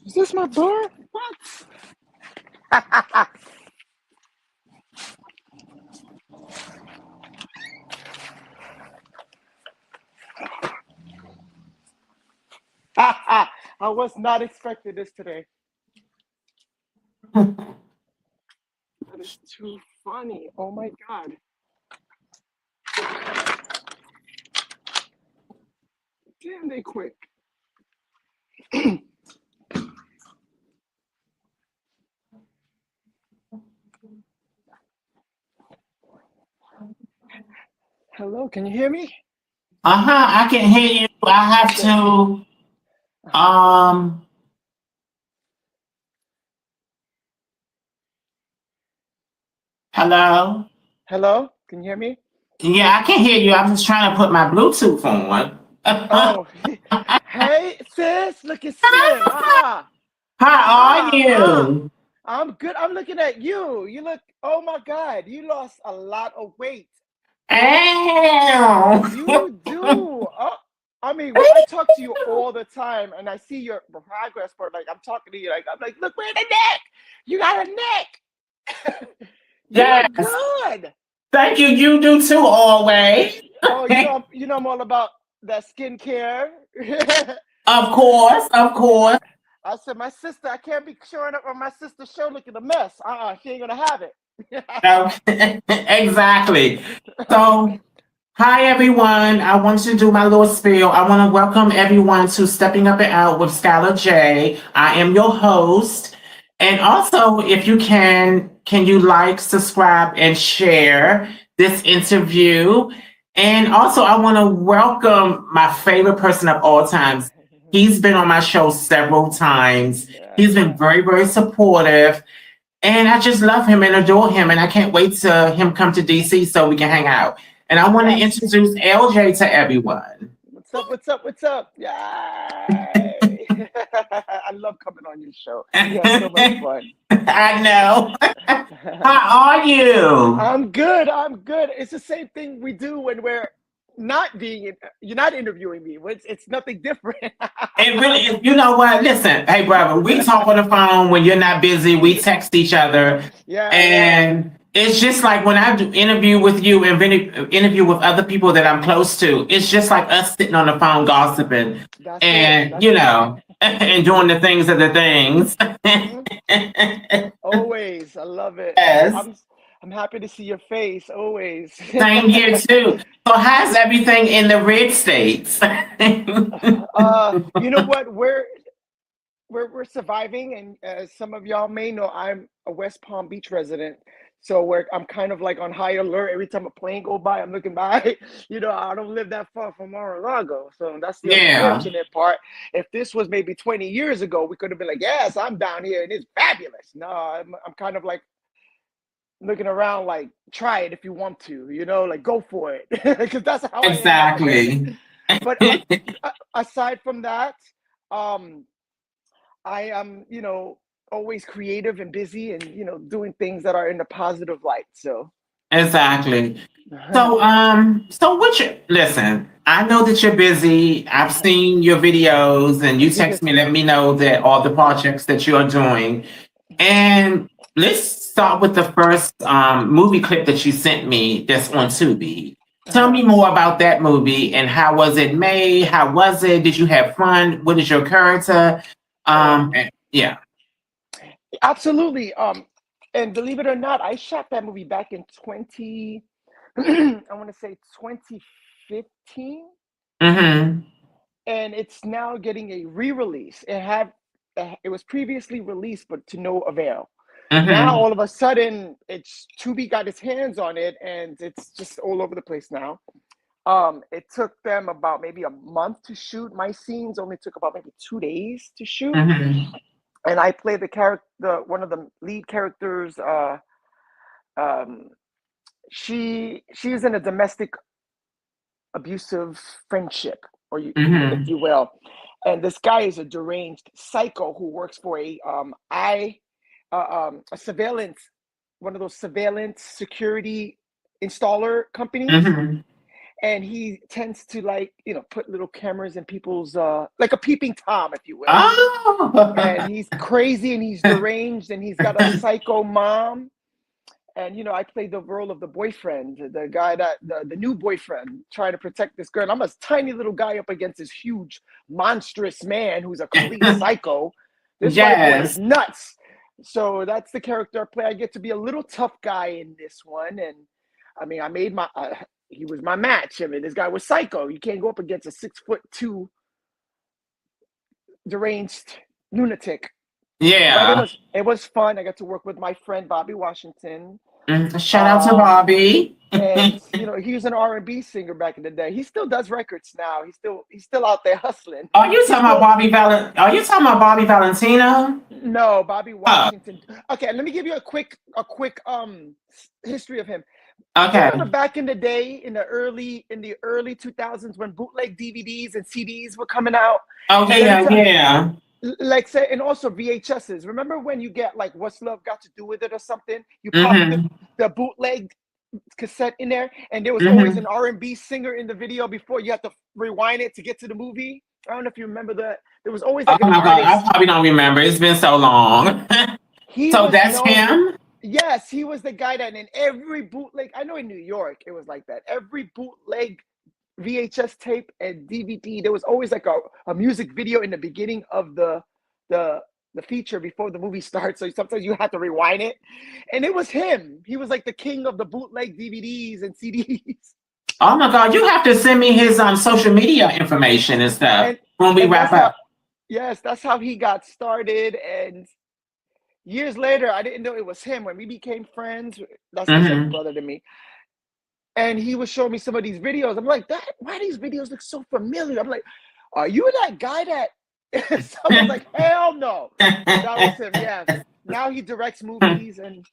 Is this my door? What? I was not expecting this today. That is too funny. Oh my God. Damn, they quick. Hello, can you hear me? I can hear you. I have Okay. to um hello. Hello, can you hear me? Yeah, I can hear you. I'm just trying to put my Bluetooth on. Oh, hey, sis, look at Sim. How are Ah, ah. you? I'm good. I'm looking at you. You look, oh my God, you lost a lot of weight. Ow. You do. I mean, I talk to you all the time and I see your progress, but like I'm talking to you, like I'm like, look, where the neck? You got a neck. You look Yes. good. Thank you. You do too always. Oh, you know I'm all about that skincare. Of course, of course. I said, my sister, I can't be showing up on my sister's show looking a mess. She ain't gonna have it. Exactly. So hi everyone. I want to do my little spiel. I want to welcome everyone to Stepping Up and Out with Skylar J. I am your host. And also, if you can you like, subscribe, and share this interview? And also, I want to welcome my favorite person of all times. He's been on my show several times. He's been Yeah. very, very supportive. And I just love him and adore him. And I can't wait to him come to DC so we can hang out. And I want to Yes. introduce LJ to everyone. What's up? What's up? What's up? Yay! I love coming on your show. You have so much fun. I know. How are you? I'm good. I'm good. It's the same thing we do when we're not being. You're not interviewing me. It's nothing different. It really is. You know what? Listen, hey, brother, we talk on the phone when you're not busy. We text each other. Yeah, yeah. And it's just like when I do interview with you and interview with other people that I'm close to, it's just like us sitting on the phone gossiping That's it. and, That's you it. know, and doing the things of the things. Hmm. Always. I love it. Yes. I'm happy to see your face. Always. Same here, too. So, how's everything in the red states? You know what? We're surviving, and as some of y'all may know, I'm a West Palm Beach resident. So I'm kind of like on high alert every time a plane go by. I'm looking by. I don't live that far from Mar-a-Lago, so that's the Yeah, unfortunate part. If this was maybe 20 years ago, we could have been like, "Yes, I'm down here and it's fabulous." No, I'm kind of like looking around, like, try it if you want to, like go for it, because that's how I am out here. exactly. But aside from that, um, I am, always creative and busy and, doing things that are in the positive light. So, Exactly. So listen, I know that you're busy. I've seen your videos and you text me, let me know that all the projects that you are doing. And let's start with the first movie clip that you sent me that's on Tubi. Tell me more about that movie and how was it made? How was it? Did you have fun? What is your character? oh, Yeah. absolutely. And believe it or not, I shot that movie back in 20, I want to say 2015, Mm-hmm. and it's now getting a re-release. It was previously released, but to no avail. Now Mm-hmm. all of a sudden, it's Tubi got its hands on it, and it's just all over the place now. It took them about maybe a month to shoot. My scenes only took about maybe 2 days to shoot, Mm-hmm. and I played one of the lead characters. Um, she's in a domestic abusive friendship, or if Mm-hmm. you will, and this guy is a deranged psycho who works for a surveillance, one of those surveillance security installer companies, Mm-hmm. and he tends to like put little cameras in people's like a peeping tom, if you will. And Oh. he's crazy and he's deranged and he's got a psycho mom. And I played the role of the boyfriend, the guy that the new boyfriend trying to protect this girl. And I'm a tiny little guy up against this huge monstrous man who's a complete psycho. This white boy is Yes. nuts. So that's the character I play. I get to be a little tough guy in this one. And I mean, I made my he was my match. I mean, this guy was psycho. You can't go up against a 6'2" deranged lunatic. But Yeah. it was fun. I got to work with my friend Bobby Washington. Shout out to Bobby. And he was an R&B singer back in the day. He still does records now. He's still out there hustling. Are you He's talking about still Are you talking about Bobby Valentino? No, Bobby Oh, Washington. Okay, let me give you a quick history of him. You okay. remember back in the day, in the early 2000s, when bootleg DVDs and CDs were coming out, Oh and every yeah, time, yeah. like say, and also VHSs. Remember when you get like "What's Love Got to Do with It" or something? You pop Mm-hmm. the bootleg cassette in there, and there was always Mm-hmm. an R&B singer in the video before you had to rewind it to get to the movie. I don't know if you remember that. There was always Oh like an my God, I artist. probably don't remember. It's been so long. He So was that's known. him? Yes, he was the guy that in every bootleg. I know in New York it was like that. Every bootleg VHS tape and DVD, there was always like a music video in the beginning of the the feature before the movie starts. So sometimes you had to rewind it, and it was him. He was like the king of the bootleg DVDs and CDs. Oh my God, you have to send me his social media information and stuff and when we and wrap that's how up. yes, that's how he got started. And years later, I didn't know it was him. When we became friends, that's just like a Mm-hmm. brother to me. And he was showing me some of these videos. I'm like, that why these videos look so familiar? I'm like, are you that guy that someone's like, hell no. That was him, yeah. Now he directs movies and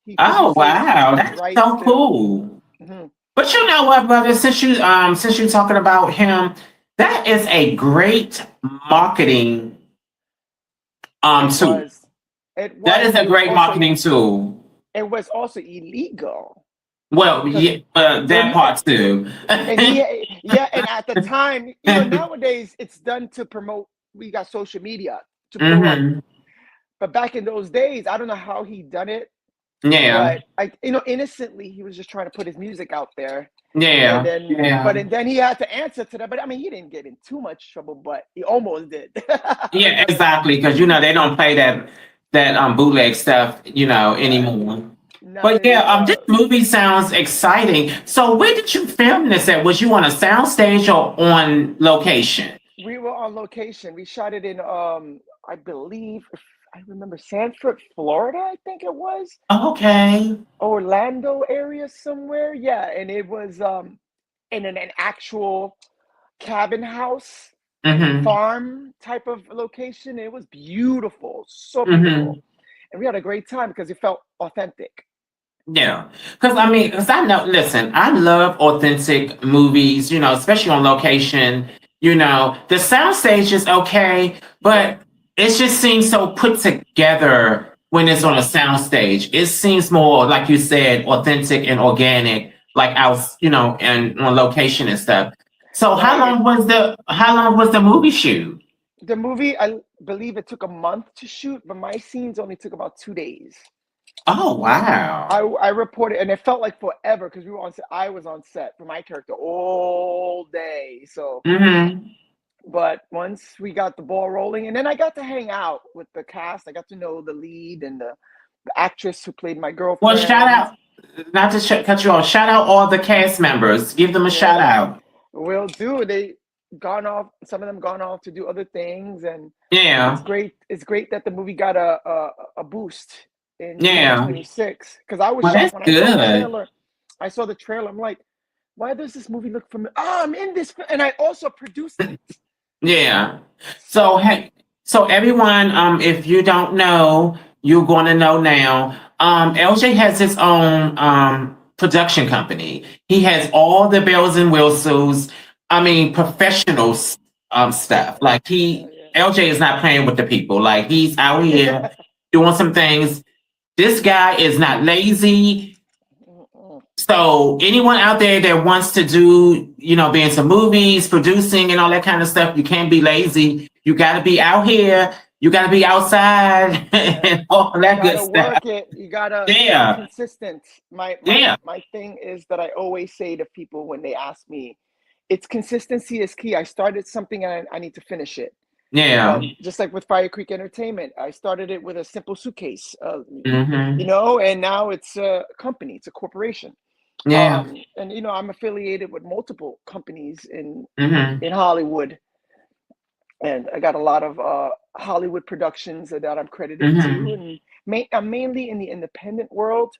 he Oh produces wow, and that's writes so them. cool. Mhm. But you know what, brother? Since you're talking about him, that is a great marketing It tool. was. It That was. is a great marketing tool. It was also illegal Well, because yeah, that rem- part too. and yeah, and at the time, nowadays it's done to promote. We got social media to promote, Hmm. but back in those days, I don't know how he done it, Yeah, but innocently, he was just trying to put his music out there, and yeah, then, yeah, and then he had to answer to that. But I mean, he didn't get in too much trouble, but he almost did. yeah, exactly. Because you know they don't play that bootleg stuff, Right? anymore. Not But yeah, this anymore. movie sounds exciting. So where did you film this at? Was you on a soundstage or on location? We were on location. We shot it in, I believe, if I remember, Sanford, Florida. I think it was Okay. Orlando area somewhere. Yeah, and it was in an actual cabin house Mm-hmm. farm type of location. It was beautiful, so beautiful, Mm-hmm. and we had a great time because it felt authentic. Yeah, because I know. Listen, I love authentic movies. Especially on location. The soundstage is okay, Yeah, but it just seems so put together when it's on a yes. soundstage. It seems more, like you said, authentic and organic, like out, and on location and stuff. So Right. And how long was the movie shoot? the movie, I believe it took a month to shoot, but my scenes only took about 2 days. Oh I wow. I reported, and it felt like forever because we were on set. I was on set for my character all day. So, Mm-hmm. but once we got the ball rolling, and then I got to hang out with the cast. I got to know the lead and the actress who played my Well, shout girlfriend. out, not to cut you off. Shout out all the cast members. Give them a shout Yeah, out. will do. They gone off. Some of them gone off to do other things, and it's Yeah, great. It's great that the movie got a boost in yeah. 2026 because I was Well, shocked that's when I saw the good. trailer. I saw the trailer. I'm like, why does this movie look familiar? Oh, I'm in this, and I also produced it. Yeah. So So hey, so everyone, if you don't know, you're going to know now. LJ has his own production company. He has all the bells and whistles. I mean, professional stuff. Like yeah, LJ is not playing with the people. Like he's out here yeah. doing some things. This guy is not lazy. Mm-mm. So anyone out there that wants to do, be into movies, producing and all that kind of stuff, you can't be lazy. You got to be out here. You got to be outside Yeah. and all You that good gotta stuff. work it. You gotta be Yeah. consistent. My my Yeah. my thing is that I always say to people when they ask me, it's consistency is key. I started something and I need to finish it. Yeah. And just like with Fire Creek Entertainment, I started it with a simple suitcase, Hmm. and now it's a company, it's a corporation. Yeah. And I'm affiliated with multiple companies Hmm. in Hollywood, and I got a lot of Hollywood productions that I'm credited to, Hmm. and I'm mainly in the independent world,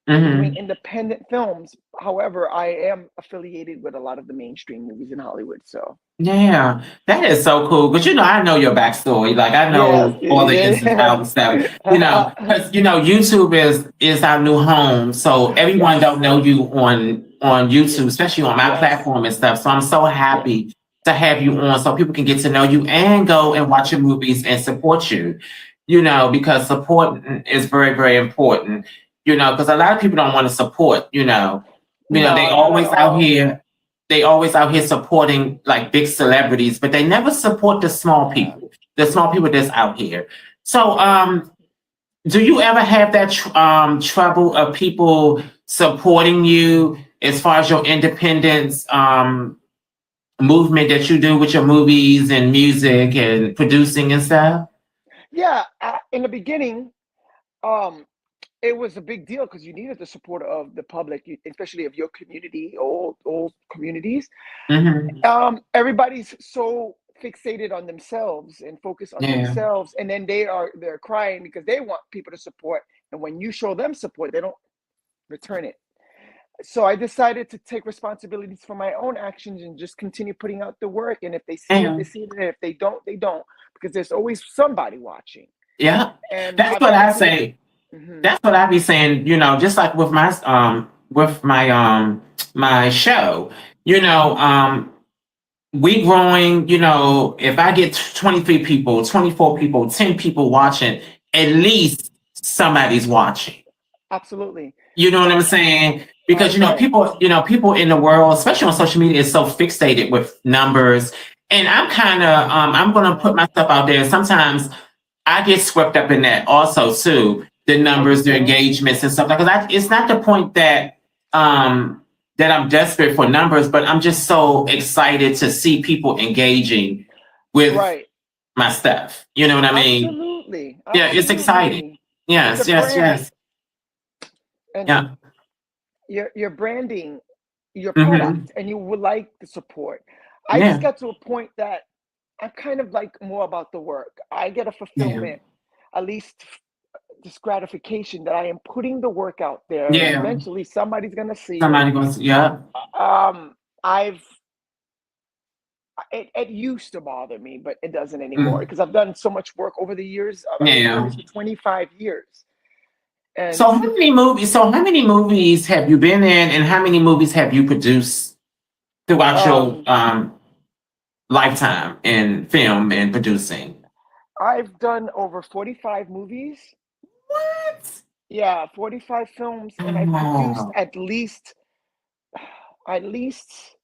doing Hmm. independent films. However, I am affiliated with a lot of the mainstream movies in Hollywood. So Yeah, that is so cool. Because I know your backstory. Like I yes, know all the ins and outs yeah, and stuff. Because YouTube is our new home. So everyone yes, don't know you on YouTube, especially on my yes, platform and stuff. So I'm so yeah, happy to have you on, so people can get to know you and go and watch your movies and support you. Because support is very very important. Because a lot of people don't want to support. They no, not at always out all. here supporting like big celebrities, but they never support Yeah, the small people that's out here. So, do you ever have that trouble of people supporting you as far as your independence movement that you do with your movies and music and producing and stuff? yeah. In the beginning, um, it was a big deal because you needed the support of the public, especially of your community, old communities. Hmm. Everybody's so fixated on themselves and focused on Yeah. themselves, and then they're crying because they want people to support, and when you show them support, they don't return it. So I decided to take responsibilities for my own actions and just continue putting out the work. And if they see it, Yeah. they see it. And if they don't, they don't, because there's always somebody watching. Yeah. And That's I've what gotten I to the. say. Mhm. That's what I be saying, just like with my show, you know, um we growing, if I get 23 people, 24 people, 10 people watching, at least somebody's watching. Absolutely. You know what I'm And saying? I Because agree. people in the world, especially on social media, is so fixated with numbers. And I'm gonna put Yeah, myself out there. Sometimes I get swept up in that also too. The I numbers, do the too. engagements and stuff like that. It's not the point um that I'm desperate for numbers, but I'm just so excited to see people engaging with Right. my stuff. You know what I mean? Absolutely. Yeah, it's exciting. Absolutely. It's a Yes, yes, brand, yes. and Yeah. you're branding your Hmm. product, and you would like the support. I just Yeah. got to a point that I'm kind of like more about the work. I get a Yeah. fulfillment, at least this gratification that I am putting the work out there, and Yeah. eventually somebody's gonna see it. Somebody goes, yeah. I've it used to bother me, but it doesn't anymore Mm. because I've done so much work over the years. I've been doing Yeah. this for 25 years, So and how many movies have you been in and how many movies have you produced throughout your um, lifetime in film and producing? I've done over 45 movies. What? Yeah, 45 films, and I've produced Oh, at least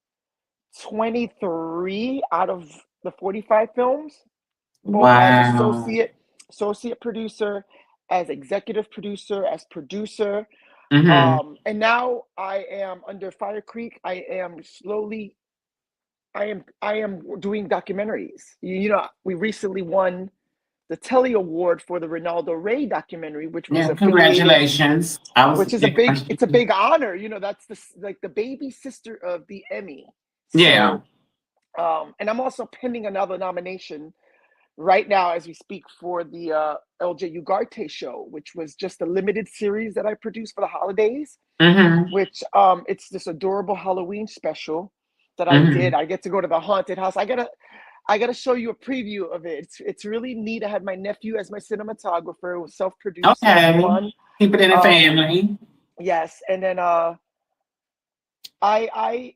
23 out of the 45 films, both as wow. associate producer, as executive producer, as producer. Mm-hmm. And now I am under Fire Creek. I am doing documentaries. We recently won the Telly Award for the Ronaldo Ray documentary, which was Yeah, affiliated, congratulations. I was which is a yeah, it's a big honor. That's like the baby sister of the Emmy. yeah. So, and I'm also pending another nomination right now as we speak for the Lj Ugarte show, which was just a limited series that I produced for the holidays. Mm-hmm. Which it's this adorable Halloween special that I did. Mm-hmm. I get to go to the haunted house. I gotta show you a preview of it. It's really neat. I had my nephew as my cinematographer. It was self-produced. It was Okay. fun. Keep it in the Um, family. yes, and then I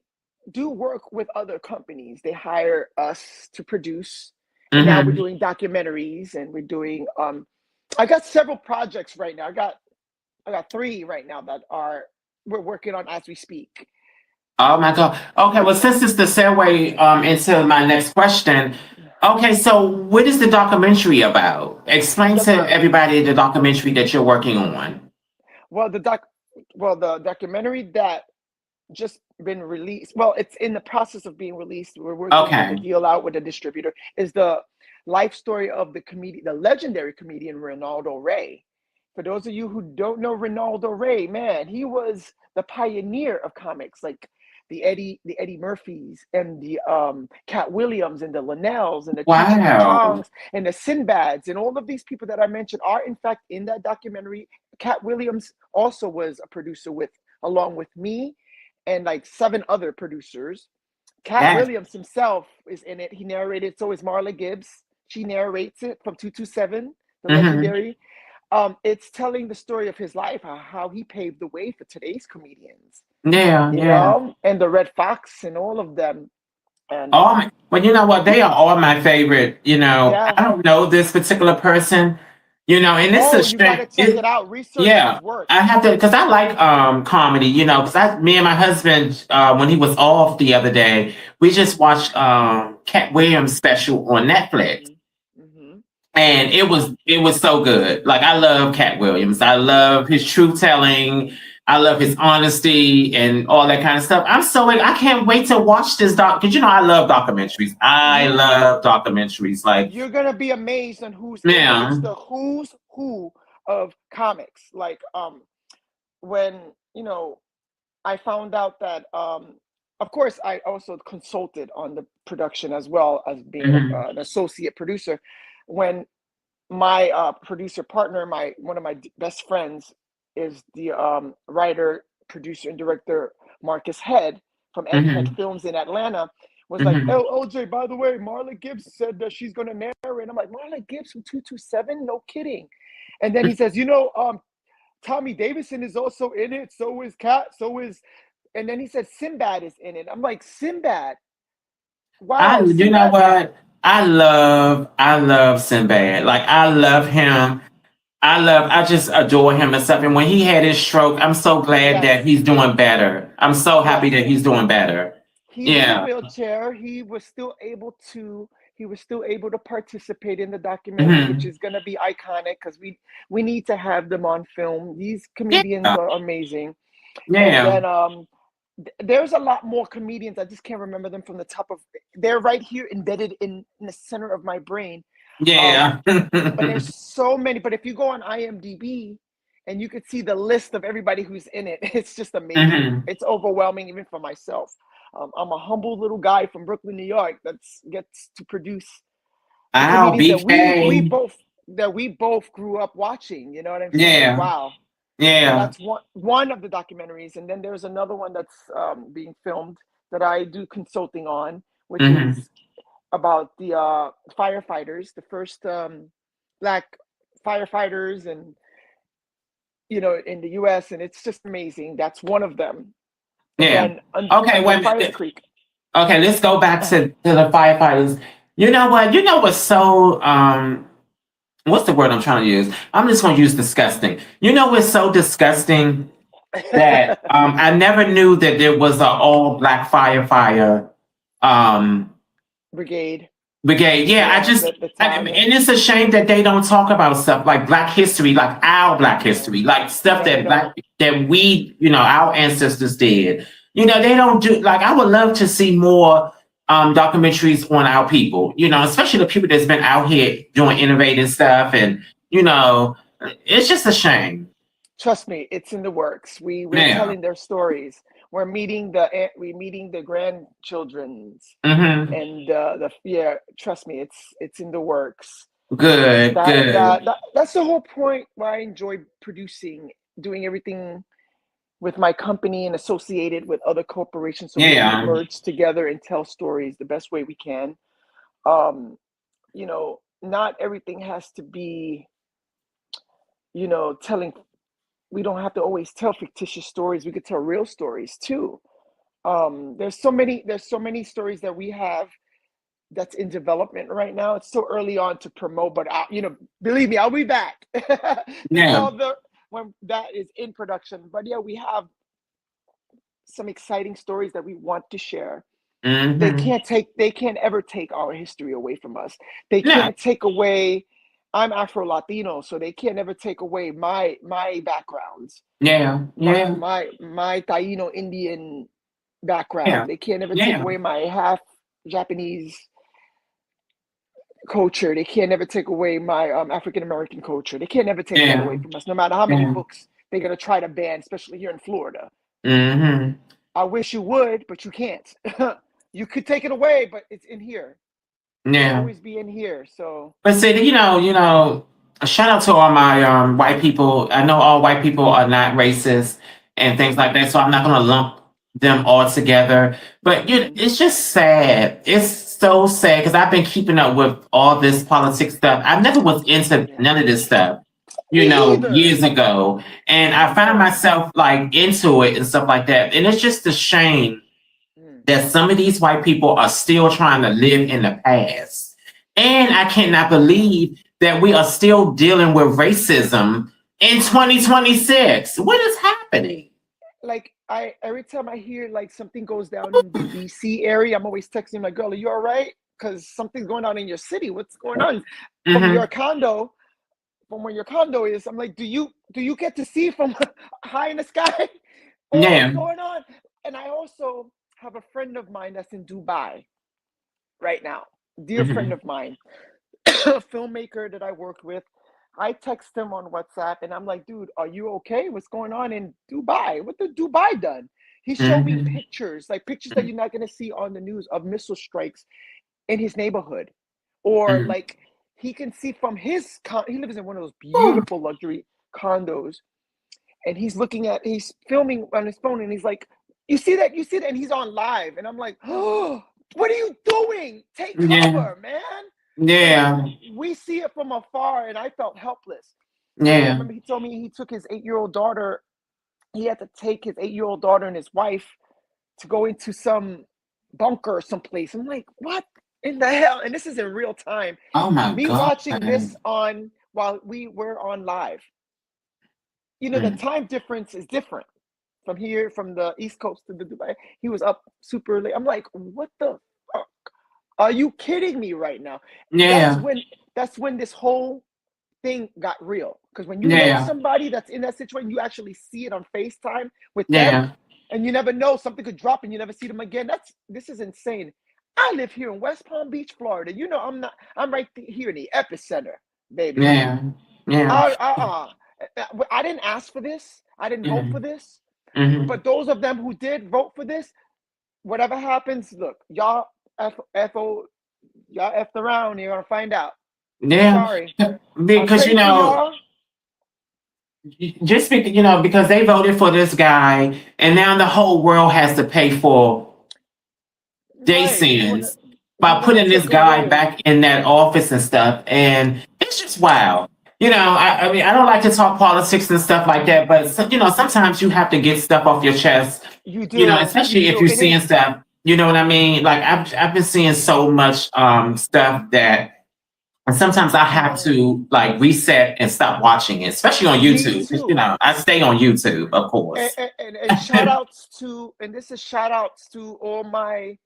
do work with other companies. They hire us to produce, and now we're Mm-hmm. doing documentaries, and we're doing. I got several projects right now. I got three right now that are we're working on as we speak. Oh my God. Okay, well, since it's the segue into my next question. Okay, so what is the documentary about? Explain The, to everybody the documentary that you're working on. well, the documentary that just been released. Well, it's in the process of being released. We're working the Okay. deal out with the distributor. Is the life story of the comedian, the legendary comedian Ronaldo Ray. For those of you who don't know Ronaldo Ray, man, he was the pioneer of comics, like the Eddie Murphys and the Cat Williams and the Linnells and the Cheech and the Wow. Chongs and the Sinbads and all of these people that I mentioned are in fact in that documentary. Cat Williams also was a producer with along with me and like seven other producers. Cat That. Williams himself is in it. He narrated. So is Marla Gibbs. She narrates it from 227, the Hmm. legendary. It's telling the story of his life, how he paved the way for today's comedians, Yeah, yeah. and the Red Fox and all of them. And Well, you know what? They are all my favorite. yeah, I don't know this particular person. And it's a oh, you got shame. to check it out. Research Yeah, his work. I have to because I like comedy. Because me and my husband, when he was off the other day, we just watched Cat Williams special on Netflix. Hmm. Hmm. And It's it was so good. Like I love Cat Williams. I love his truth telling. I love his honesty and all that kind of stuff. I can't wait to watch this doc because I love documentaries. I you love documentaries. Like, you're gonna be amazed on who's in it. It's yeah. the who's who of comics. Like when I found out that of course I also consulted on the production as well as being Hmm. an associate producer. When my producer partner, my one of my best friends, is the writer, producer, and director Marcus Head from Egghead Hmm. Films in Atlanta. Was like, Hmm. oh, LJ, by the way, Marla Gibbs said that she's gonna narrate. I'm like, Marla Gibbs from 227? No kidding. And then he says, Tommy Davidson is also in it. So is Cat. So is, and then he said Sinbad is in it. I'm like, Sinbad. Wow, You know Sinbad. what? I love Sinbad. Like I love him. I just adore him and stuff. And when he had his stroke, I'm so glad Yes, that he's doing better. I'm so happy yes. that he's doing better. He's in a Yeah. wheelchair. He was still able to participate in the documentary, which Hmm. is going to be iconic because we need to have them on film. These comedians Yeah. are amazing. And Yeah. then there's a lot more comedians. I just can't remember them from the top of. They're right here embedded in the center of my brain. Um, Yeah. but there's so many. But if you go on IMDb and you could see the list of everybody who's in it, it's just amazing. Hmm. It's overwhelming even for myself. I'm a humble little guy from Brooklyn, New York, that gets to produce the Wow, comedians that BK. we both grew up watching. You know what I'm saying? Yeah. Wow. So Yeah. that's one of the documentaries, and then there's another one that's being filmed that I do consulting on, which Hmm. is about the firefighters, the first black firefighters, and in the U.S. And it's just amazing. That's one of them. And Yeah. then Okay, under wait a Fire minute. Creek. Okay, let's go back to the firefighters. You know what? You know what's so what's the word I'm trying to use? I'm just gonna use disgusting. You know what's so disgusting that I never knew that there was an all black firefighter um Brigade. brigade. Yeah, I just The and town. it's a shame that they don't talk about stuff like Black history, like our Black No, history, like stuff no, they don't. that we, our ancestors did. They don't do like I would love to see more documentaries on our people, especially the people that's been out here doing innovative stuff and it's just a shame. Trust me, it's in the works. We're Yeah. telling their stories. We're meeting the grandchildren's, Hmm. and the yeah. Trust me, it's in the works. Good, good. That's the whole point why I enjoy producing, doing everything with my company and associated with other corporations, so we can Yeah. merge together and tell stories the best way we can. Not everything has to be, telling. We don't have to always tell fictitious stories. We could tell real stories too. There's so many stories that we have that's in development right now. It's so early on to promote, but believe me, I'll be back to Yeah. tell the when that is in production. But yeah, we have some exciting stories that we want to share. Mm-hmm. They can't ever take our history away from us. They Yeah. can't take away. I'm Afro Latino, so they can't ever take away my backgrounds, Yeah. Yeah. my Taino Indian Yeah. background. They can't ever take Yeah. away my half Japanese culture. They can't ever take away my African American culture. They can't never take that Yeah. away from us, no matter how many Yeah. books they're gonna try to ban, especially here in Florida. Mm-hmm. I wish you would, but you can't. You could take it away, but it's in here. It'll Yeah. always be in here. So But see, a shout out to all my white people. I know all white people are not racist and things like that, so I'm not going to lump them all together. But it's just sad. It's so sad because I've been keeping up with all this politics stuff. I never was into yeah, none of this stuff, me either. years ago, and Me I found either. myself like into it and stuff like that. And it's just a shame Mm, that some of these white people are still trying to live in the past. And I cannot believe that we are still dealing with racism in 2026. What is happening? like I every time I hear like something goes down in the DC area, I'm always texting my girl, "Are you all right? Because something's going on in your city. What's going on from Hmm. your condo? From where your condo is?" I'm like, do you get to see from high in the sky? Oh, what's Yeah. going on?" And I also have a friend of mine that's in Dubai right now. Dear friend Hmm. of mine, a filmmaker that I worked with. I text him on WhatsApp and I'm like, dude, are you okay? What's going on in Dubai? What the Dubai done? He showed me Hmm. pictures, like pictures that you're not gonna see on the news of missile strikes in his neighborhood. Or like he can see from he lives in one of those beautiful luxury condos, and he's filming on his phone and he's like, you see that? You see that? And he's on live. And I'm like, oh, what are you doing? Take Yeah. cover, man. Like Yeah. we see it from afar, and I felt helpless. And I Yeah. remember he told me he took his 8-year-old daughter. He had to take his 8-year-old daughter and his wife to go into some bunker someplace. I'm like, what in the hell? And this is in real time. Oh my Me God. watching this on while we were on live. The Mm. time difference is different from here, from the East Coast to the Dubai. He was up super late. I'm like, what the fuck? Are you kidding me right now? That's Yeah. when that's when this whole thing got real. Because when you know Yeah. somebody that's in that situation, you actually see it on FaceTime with them, Yeah. and you never know, something could drop and you never see them again. This is insane. I live here in West Palm Beach, Florida. I'm right here in the epicenter, baby. Yeah. Yeah. I didn't ask for this. I didn't vote for Hmm. this. Hmm. But those of them who did vote for this, whatever happens, look, y'all effed around. You're gonna find out. I'm Yeah. sorry. I'm Because praying for y'all. because they voted for this guy, and now the whole world has to pay for their Right. sins You by wanna putting this take guy away. back in that office and stuff. And it's just wow. I mean, I don't like to talk politics and stuff like that, but sometimes you have to get stuff off your chest. You do. You Especially if do. you're And seeing it's stuff. You know what I mean? Like I've been seeing so much stuff that. And sometimes I have right. to like reset and stop watching it, especially on Me YouTube. 'Cause, too. I stay on YouTube, of And, course. and shout outs to, and this is shout outs to all my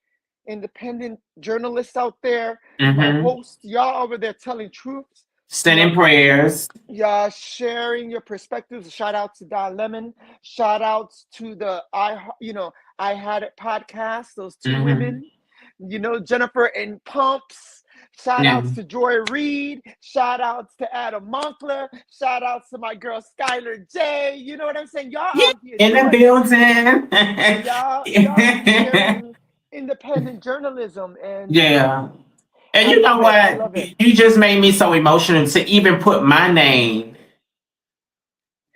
independent journalists out there, my Hmm. hosts, y'all over there telling truths. Sending prayers. Y'all sharing your perspectives. Shout out to Don Lemon. Shout outs to the I Had It podcast. Those two Hmm. women, Jennifer and Pumps. Shout Yeah. outs to Joy Reid. Shout outs to Adam Monkler. Shout outs to my girl Skylar J. You know what I'm saying? Y'all Yeah. out here In the doing it. building. Y'all sharing independent journalism, and Yeah. And I you know love it. I what? love it. You just made me so emotional to even put my name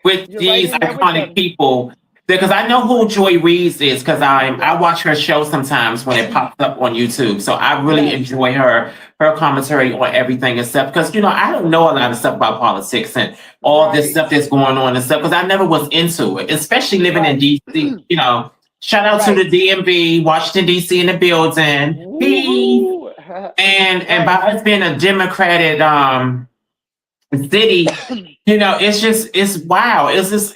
with You're right these in there with iconic them. people because I know who Joy Reid is because I Yes. watch her show sometimes when it pops up on YouTube. So I really Yes. enjoy her commentary on everything and stuff because I don't know a lot of stuff about politics and all this Right. stuff that's going on and stuff because I never was into it, especially living in Right. DC. Shout out to the Right. DMV, Washington DC in the building. Peace. Woohoo! And by Right. us being a Democratic city, it's wow. It's just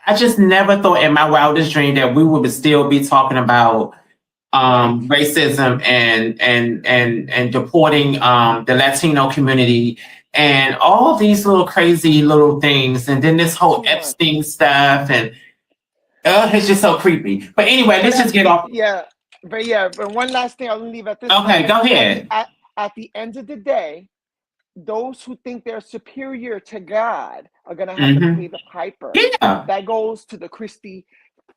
I just never thought in my wildest dream that we would still be talking about Right. racism and deporting the Latino community and all these little crazy little things, and then this whole Too Epstein much. stuff, and it's just so creepy. But anyway, But let's just get off. yeah, but yeah, but one last thing I'll leave at this Okay, point. go At the ahead. at the end of the day, those who think they're superior to God are gonna have to Hmm. pay the piper. Yeah. That goes to the Christie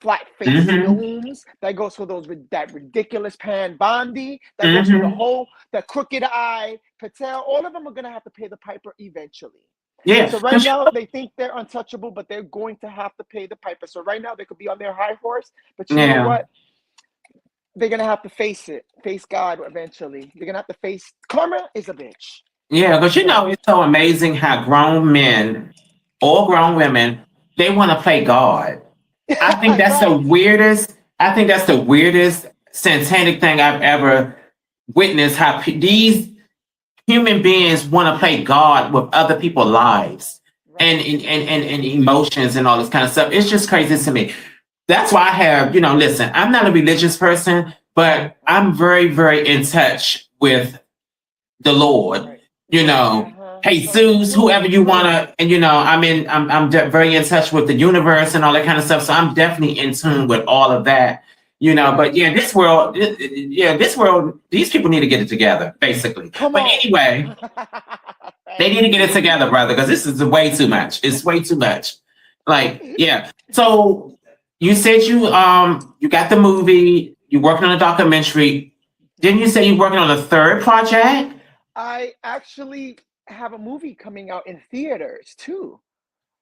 flat face Hmm. films. That goes for those with that ridiculous Pan Bondi. That goes for the Hmm. whole the crooked eye Patel. All of them are gonna have to pay the piper eventually. Yeah. So right now they think they're untouchable, but they're going to have to pay the piper. So right now they could be on their high horse, but you know Yeah. what? They're gonna have to face it, face God eventually. They're gonna have to face karma is a bitch. Yeah, because So it's so amazing how grown men or grown women, they want to play God. I think that's the right. weirdest. I think that's the weirdest satanic thing I've ever witnessed. How these human beings want to play God with other people's lives and, Right. and emotions and all this kind of stuff. It's just crazy to me. That's why I have, listen, I'm not a religious person, but I'm very, very in touch with the Lord, Right. you Right. know, Uh-huh. Me Jesus, too. whoever Me you too. wanna, and very in touch with the universe and all that kind of stuff. So I'm definitely in tune with all of that, But Yes. yeah, this world, these people need to get it together, basically. Come But on. anyway, they Right. need to get it together, brother, because this is way too much. It's way too much. Like, yeah. So you said you got the movie, you're working on a documentary. Didn't you say you're working on a third project? I actually have a movie coming out in theaters too.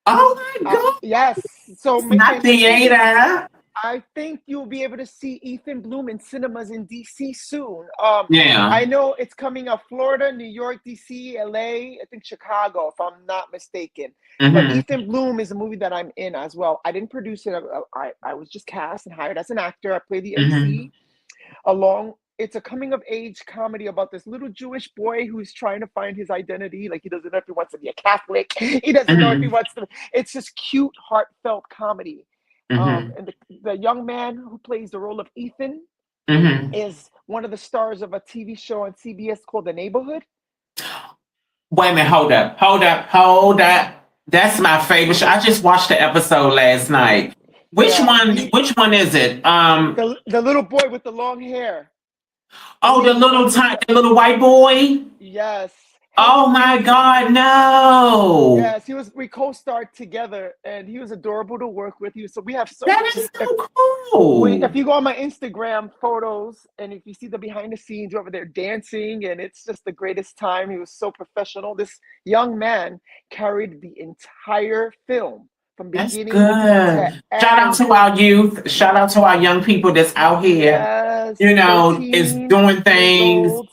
Oh my God. Yes. So It's not and I think it. theater. I think you'll be able to see Ethan Bloom in cinemas in DC soon. Yeah. I know it's coming out Florida, New York, DC, LA, I think Chicago, if I'm not mistaken. But Hmm. Ethan Bloom is a movie that I'm in as well. I didn't produce it. I was just cast and hired as an actor. I play the Hmm. MC along. It's a coming of age comedy about this little Jewish boy who's trying to find his identity. Like he doesn't know if he wants to be a Catholic. He doesn't know if he Hmm. wants to. It's just cute, heartfelt comedy. Hmm. And the young man who plays the role of Ethan Hmm. is one of the stars of a TV show on CBS called The Neighborhood. Wait a minute. Hold up. Hold up. Hold up. That's my favorite show. I just watched the episode last night. Which Yeah, one? Which one is it? the little boy with the long hair, Oh, Henry. He was the the little white boy. yes, Oh Henry. my God, no! Yes, he was. We co-starred together, and he was adorable to work with. So we have so. That is If so cool. if you go on my Instagram photos and if you see the behind the scenes, you're over there dancing, and it's just the greatest time. He was so professional. This young man carried the entire film from That's beginning to good. Shout out end. to our youth. Shout out to our young people that's out here, Yes, is 13 doing years things old.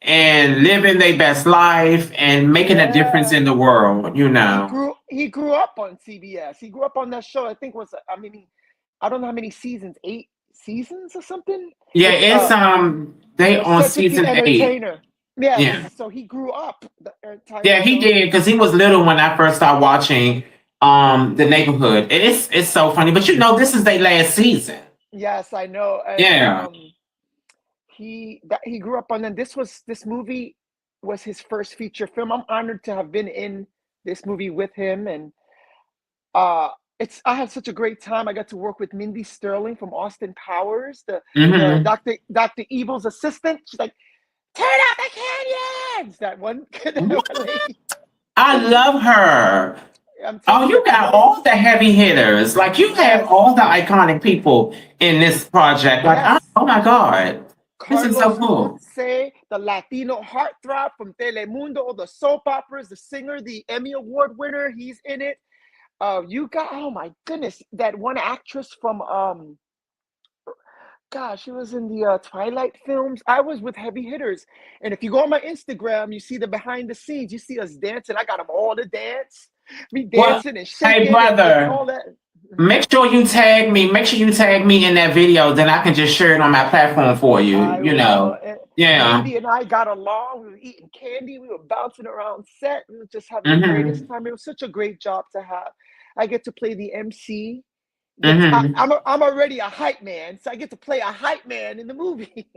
and living their best life and making a difference in Yeah. the world. He grew up on CBS. He grew up on that show. I think was I mean I don't know how many seasons, 8 seasons or something. Yeah, It's it's they on Cedric the season 8. Entertainer. Yes, Yeah. so he grew up the entire Yeah, he show. did because he was little when I first started watching the neighborhood. And it's so funny. But this is their last season. Yes, I know. And Yeah. he grew up on. And this movie was his first feature film. I'm honored to have been in this movie with him, and uh, I had such a great time. I got to work with Mindy Sterling from Austin Powers, the Hmm. Doctor Evil's assistant. She's like, turn out the canyons. That one, that one lady. I love her. I'm Oh, telling you, you got all the heavy hitters. Like you have yes, all the iconic people in this project. Like, yes. oh my God. This is so Carlos cool. Ponce, the Latino heartthrob from Telemundo, the soap operas, the singer, the Emmy Award winner. He's in it. You got oh my goodness, that one actress from gosh, she was in the Twilight films. I was with heavy hitters, and if you go on my Instagram, you see the behind the scenes. You see us dancing. I got them all to dance, me Well, dancing and hey shaking and brother, all that. make sure you tag me. Make sure you tag me in that video. Then I can just share it on my platform for you. I will. Yeah. Mindy and I got along. We were eating candy. We were bouncing around set. We were just having the greatest Hmm. time. It was such a great job to have. I get to play the MC. Mm-hmm. I'm already a hype man, so I get to play a hype man in the movie.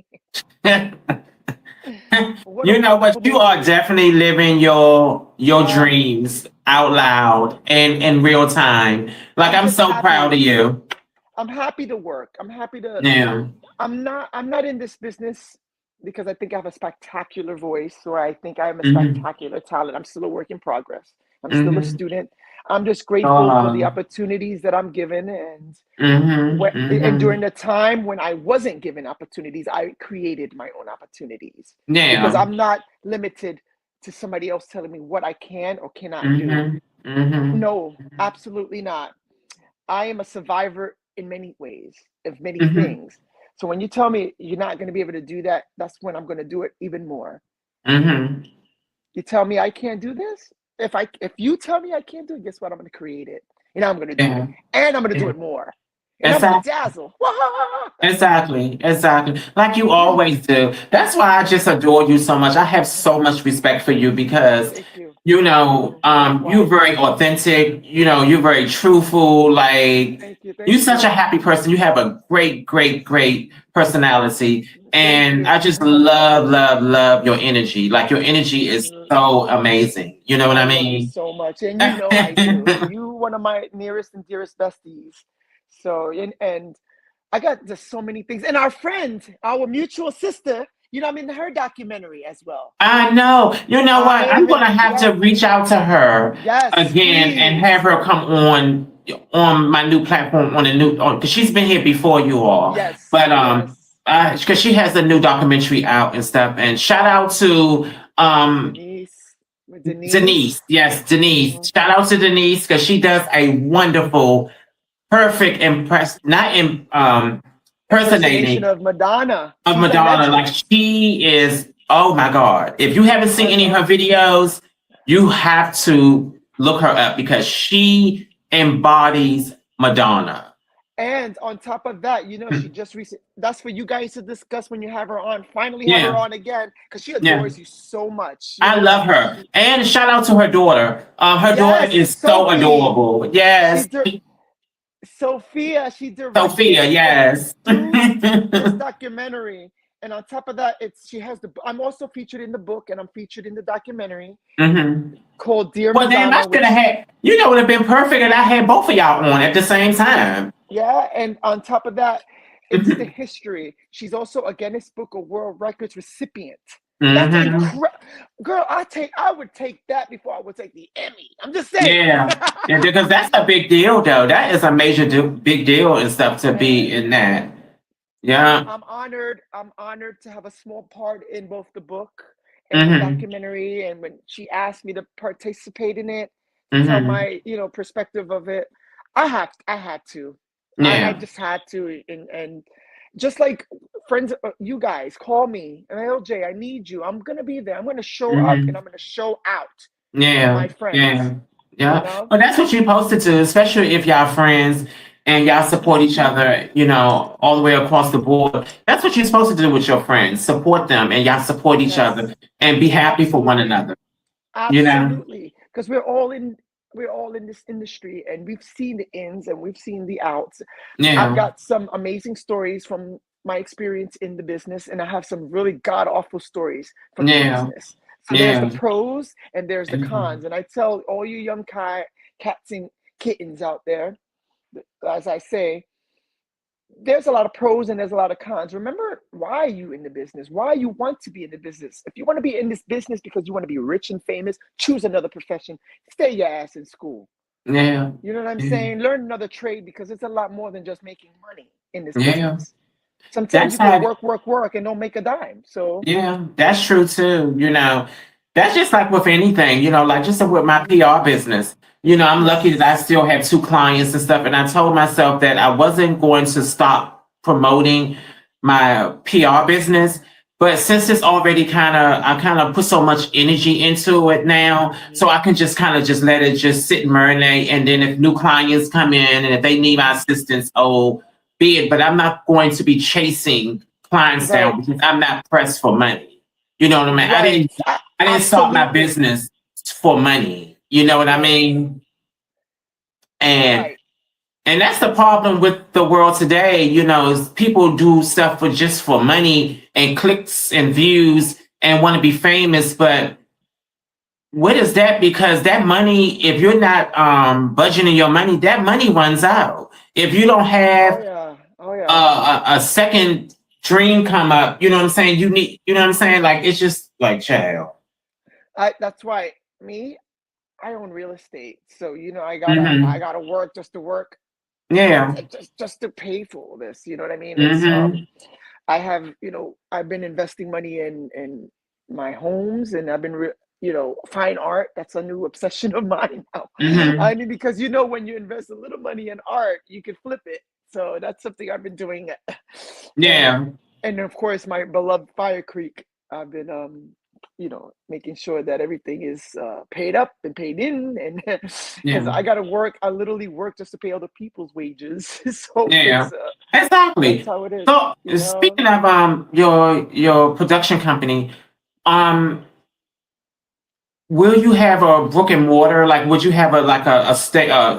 What a You know, but wonderful you are movie. definitely living your Uh, dreams out loud and in real time. Like I'm I'm just so proud of happy. you. I'm happy to work. I'm happy to. Yeah. I'm not in this business because I think I have a spectacular voice or I think I am a Mm-hmm. spectacular talent. I'm still a work in progress. I'm still a Mm-hmm. student. I'm just grateful for the Oh. opportunities that I'm given, Mm-hmm. and Mm-hmm. during the time when I wasn't given opportunities, I created my own opportunities because Yeah. I'm not limited to somebody else telling me what I can or cannot do. Mm-hmm. Mm-hmm. No, absolutely not. I am a survivor in many ways, of many Mm-hmm. things. So when you tell me you're not going to be able to do that, that's when I'm going to do it even more. Mm-hmm. You tell me I can't do this. If you tell me I can't do it, guess what? I'm going to create it, and I'm going to do it, Yeah. and I'm going to do Yeah. it more, and I'm going to Exactly. dazzle. Exactly, exactly. Like you always do. That's why I just adore you so much. I have so much respect for you because, Thank you. you Thank know, you. you're Likewise. very authentic. You know, you're very truthful. Like Thank you. you're Thank such a you. happy person. You have a great, great, great personality, Thank and you. I just love, love, love your energy. Like your energy is so amazing. You know what I I love you mean? so much, and you know I do. You one of my nearest and dearest besties. So and I got just so many things. And our friend, our mutual sister, I'm in her documentary as well. I know. You know I what? I'm am gonna in, have to yes, reach out to her yes, again and have please. her come on my new platform on a new because she's been here before you all. Yes, But yes. because she has a new documentary out and stuff. And shout out to Denise, with Denise. Denise. Yes, Denise. Mhm. Shout out to Denise because she does a wonderful, perfect impress not in Impersonation personating of Madonna. of She's a Madonna. Like legend. she is, oh my God. If you haven't seen I any of her love. videos, you have to look her up because she embodies Madonna. And on top of that, she just recently, that's for you guys to discuss when you have her on. Finally, have her Yeah, on again because she yeah. adores you so much. I love her. And shout out to her daughter. Her daughter Yes, is so Sophie. adorable. She Yes. Sophia, she directed Sophia, and yes. produced this documentary. And on top of that, she has I'm also featured in the book and I'm featured in the documentary Hmm. called Dear Well, damn, I Madonna, should have which, had, it would have been perfect if I had both of y'all on at the same time. yeah, and on top of that, it's the history. She's also a Guinness Book of World Records recipient. That's Hmm. incredible. Girl, I would take that before I would take the Emmy. I'm just saying. Yeah, yeah, because that's a big deal, though. That is a major big deal and stuff to be And in that. I'm Yeah. I'm honored. I'm honored to have a small part in both the book and the Hmm. documentary. And when she asked me to participate in it, to tell Hmm. my perspective of it, I had to. I Yeah. just had to. And just like friends, you guys call me and LJ, I need you. I'm gonna be there. I'm gonna show up and Hmm. I'm gonna show out for Yeah. my friends. Yeah. You Yeah. know. Well, that's what you're supposed to do, especially if y'all friends and y'all support each other, all the way across the board. That's what you're supposed to do with your friends. Support them and y'all support each Yes. other and be happy for one Absolutely. another. You know? Absolutely, because we're all in this industry, and we've seen the ins and we've seen the outs. I've Yeah. got some amazing stories from my experience in the business, and I have some really god awful stories from the Yeah. business. So there's the Yeah. pros and there's the Mhm. cons, and I tell all you young cats and kittens out there, as I say, there's a lot of pros and there's a lot of cons. Remember why you in the business, why you want to be in the business. If you want to be in this business because you want to be rich and famous, choose another profession. Stay your ass in school. Yeah. You know what I'm Yeah. saying? Learn another trade because it's a lot more than just making money in this Yeah. business. Sometimes That's you can how. work, work, work and don't make a dime. So, Yeah, that's true too. That's just like with anything, like just with my mhm, PR business. I'm lucky that I yes, still have two clients and stuff. And I told myself that I wasn't going to stop promoting my PR business. But since it's already I kind of put so much energy into it now, so mhm, I can just kind of just let it just sit and marinate. And then if new clients come in and if they need my mhm. assistance, oh, be it. But I'm not going to be chasing clients Right, down because I'm not pressed for money. You know what I mean? right. I didn't start my Absolutely. business for money. You know what I Right, mean? And right. And that's the problem with the world today. Is people do stuff for just for money and clicks and views and want to be famous. But what is that? Because that money, if you're not budgeting your money, that money runs out. If you don't Oh have yeah. Oh yeah. a second dream come up, you know what I'm saying? You need, you know what I'm saying? Like, it's just like, child. That's why me, I own real estate. So, I Hmm. gotta work just to work, Yeah. just to pay for all this. You know what I mean? It's Hmm. I have, I've been investing money in my homes, and I've been fine art. That's a new obsession of mine now. I Hmm. mean, because when you invest a little money in art, you can flip it. So that's something I've been doing. And Yeah. and of course, my beloved Fire Creek. I've been making sure that everything is paid up and paid in, and because Yeah. I got to work, I literally work just to pay other people's wages. So Yeah. it's that's Exactly. how it is, So you know. speaking of your production company, um will you have a brick and mortar? Like, would you have a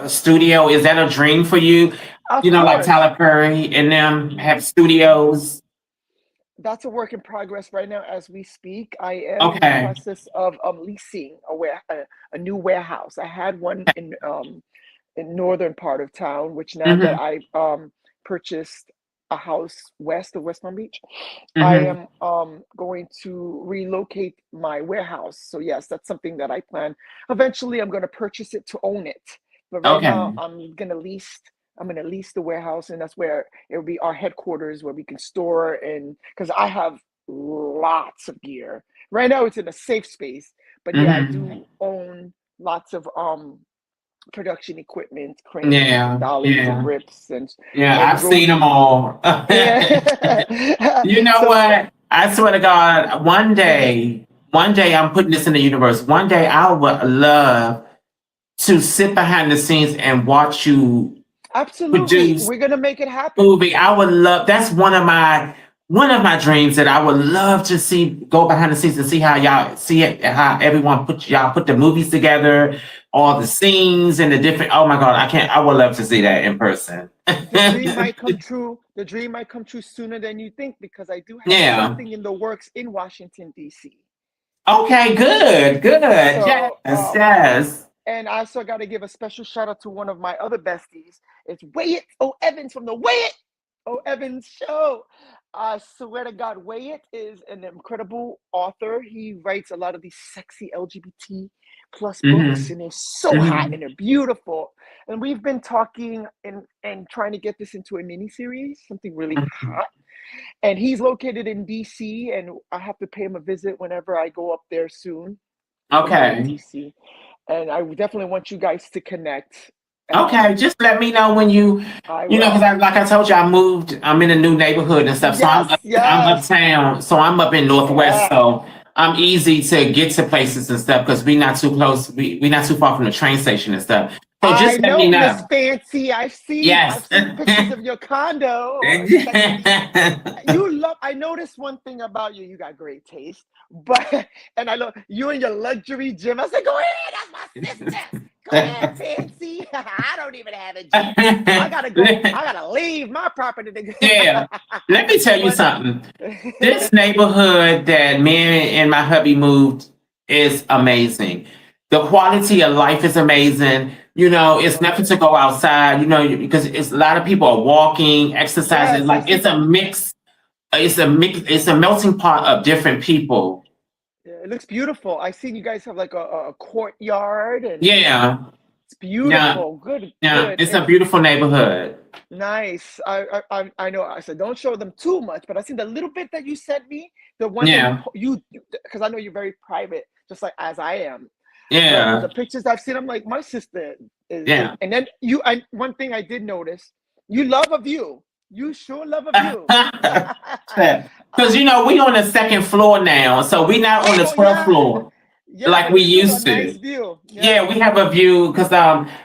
studio? Is that a dream for you? Of Like course. Tyler Perry and them have Mhm. studios. That's a work in progress right now as we speak. I am in the Okay. process of leasing a new warehouse. I had one in northern part of town, which now that Mm-hmm. I purchased a house west of West Palm Beach, I Mm-hmm. am going to relocate my warehouse. So yes, that's something that I plan. Eventually, I'm going to purchase it to own it. But right now, Okay. I'm going to lease the warehouse, and that's where it will be our headquarters, where we can store, and because I have lots of gear. Right now, it's in a safe space, but yeah, I Mm-hmm. do own lots of production equipment, cranes and Yeah. dollies and Yeah. rips Yeah. I've and seen them rotary. all. Yeah. You know So what? I swear to God, mhm. one day I'm putting this in the universe. One day I would love to sit behind the scenes and watch you Absolutely, produce we're gonna make it happen. movie. I would love. That's one of my dreams that I would love to see go behind the scenes and see how y'all see it, how everyone put the movies together, all the scenes and the different. Oh my God, I can't. I would love to see that in person. The dream might come true. The dream might come true sooner than you think, because I do have Yeah. something in the works in Washington, D.C. Okay. Good. Good. Yes. So, Yes. and I also got to give a special shout out to one of my other besties. It's Wyatt O. Evans from the Wyatt O. Evans Show. I swear to God, Wyatt is an incredible author. He writes a lot of these sexy LGBT plus books, Hmm. and they're so hot Hmm. and they're beautiful. And we've been talking and trying to get this into a mini series, something really hot. And he's located in DC, and I have to pay him a visit whenever I go up there soon, when I'm in Okay. DC. And I definitely want you guys to connect. Okay, Um, just let me know when I because will. like I told you, I moved. I'm in a new neighborhood and stuff, so Yes, I'm yes, uptown, so I'm up in Northwest, yeah. so I'm easy to get to places and stuff because we not too close. We not too far from the train station and stuff. So I just let me know, Miss know. Fancy. I've Yes. seen pictures of your condo. Sexy. You love. I noticed one thing about you. You got great taste, but and I love you and your luxury gym. I said, go ahead. That's my sister. Go ahead, Fancy. I don't even have a gym. I gotta go. I gotta leave my property Yeah. to. Let me tell you But something. This neighborhood that me and my hubby moved is amazing. The quality of life is amazing. I It's love nothing it. to go outside, because it's a lot of people are walking, exercising. Yes, I Like, see it's a that. mix. It's a melting pot of different people. Yeah, it looks beautiful. I seen you guys have like a courtyard, and Yeah. it's Yeah. beautiful. Good, Yeah. good. It's a And beautiful neighborhood. nice. I know. I said don't show them too much, but I seen the little bit that you sent me, the one that Yeah. because I know you're very private, just like as I am. But Yeah. the pictures I've seen, I'm like, my sister is, Yeah. and then one thing I did notice, you love a view. You sure love a view. Because we on the second floor now, so we not on the Oh 12th yeah, floor yeah, like but we you still have a used nice to. view. Yeah, Yeah. we have a view because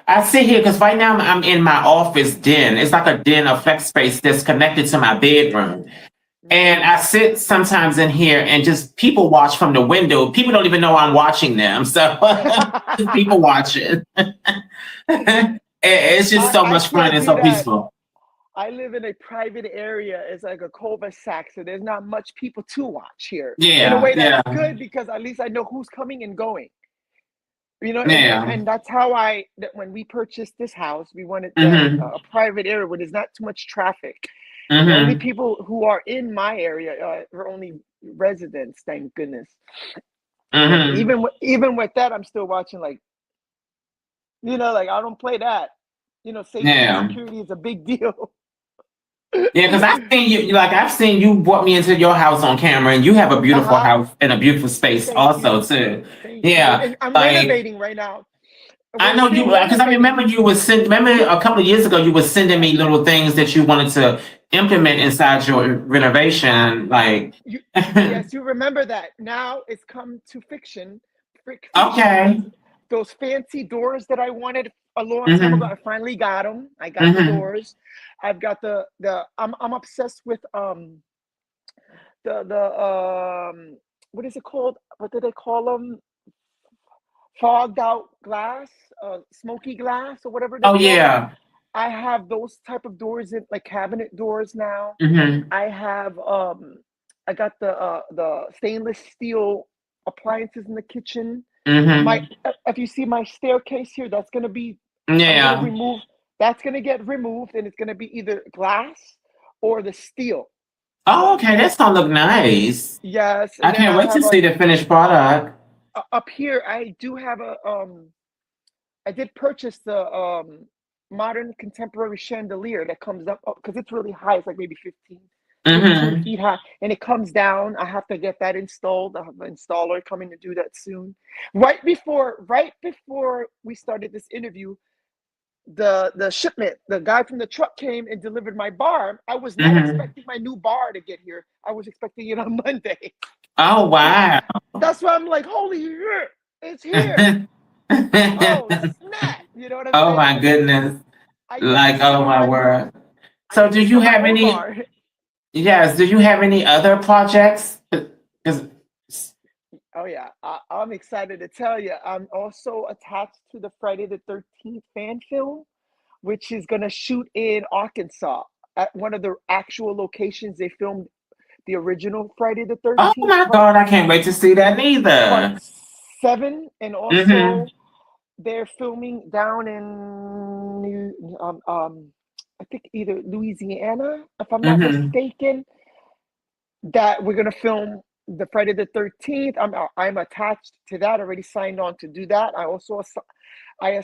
I sit here because right now I'm in my office den. It's like a den, a flex space that's connected to my bedroom. And I Mm. sit sometimes in here and just people watch from the window. People don't even know I'm watching them. So just people watching. It's just so I much fun can't and do so that. peaceful. I live in a private area. It's like a cul-de-sac, so there's not much people to watch here. In a Yeah, way, yeah, that's good because at least I know who's coming and going. And yeah. that's how that when we purchased this house, we wanted that Mm-hmm. a private area where there's not too much traffic, and the only Mm-hmm. people who are in my area are only residents. Thank goodness. And Mm-hmm. even with that, I'm still watching like I don't play that. Safety and Yeah. security is a big deal. Yeah, because I've seen you, like I've seen you brought me into your house on camera, and you have a beautiful Uh-huh. house and a beautiful space Thank also you. too. Thank you. Yeah, And I'm like renovating right now. I We're know you still because I remember renovating. you was remember a couple of years ago you was sending me little things that you wanted to implement inside your renovation. Like, You, yes, you remember that. Now it's come to fiction. Fiction okay, is those fancy doors that I wanted a long time ago. mm-hmm, I finally got them. I got the mm-hmm. doors. I've got I'm obsessed with the what is it called? What do they call them? Fogged out glass, smoky glass, or whatever they're Oh called. yeah, I have those type of doors in like cabinet doors now. mm-hmm, I have I got the stainless steel appliances in the kitchen. My mm-hmm, if you see my staircase here, I'm gonna yeah. remove that's gonna get removed and it's gonna be either glass or the steel. Oh, okay, that's gonna look nice. Yes, I and then can't I wait to have see the finished product. up here I do have I did purchase the modern contemporary chandelier that comes up because it's really high. It's like maybe 15 Mm-hmm. feet high, and it comes down. I have to get that installed. I have an installer coming to do that soon. Right before we started this interview, the shipment, the guy from the truck came and delivered my bar. I was not Mm-hmm. expecting my new bar to get here. I was expecting it on Monday. Oh So wow. that's why I'm like, holy shit, it's here. Oh snap. You know what I'm Oh saying? my So goodness. I get to Like, sit oh on my my word. I So get do to sit you on my have own any, bar. yes, do you have any other projects? 'Cause- Oh yeah, I'm excited to tell you. I'm also attached to the Friday the 13th fan film, which is gonna shoot in Arkansas at one of the actual locations they filmed the original Friday the oh 13th my part God, I can't wait to see that part neither. 7, and Mm-hmm. also they're filming down in I think either Louisiana, if I'm not Mm-hmm. mistaken, that we're gonna film the Friday the 13th. I'm attached to that. Already signed on to do that. I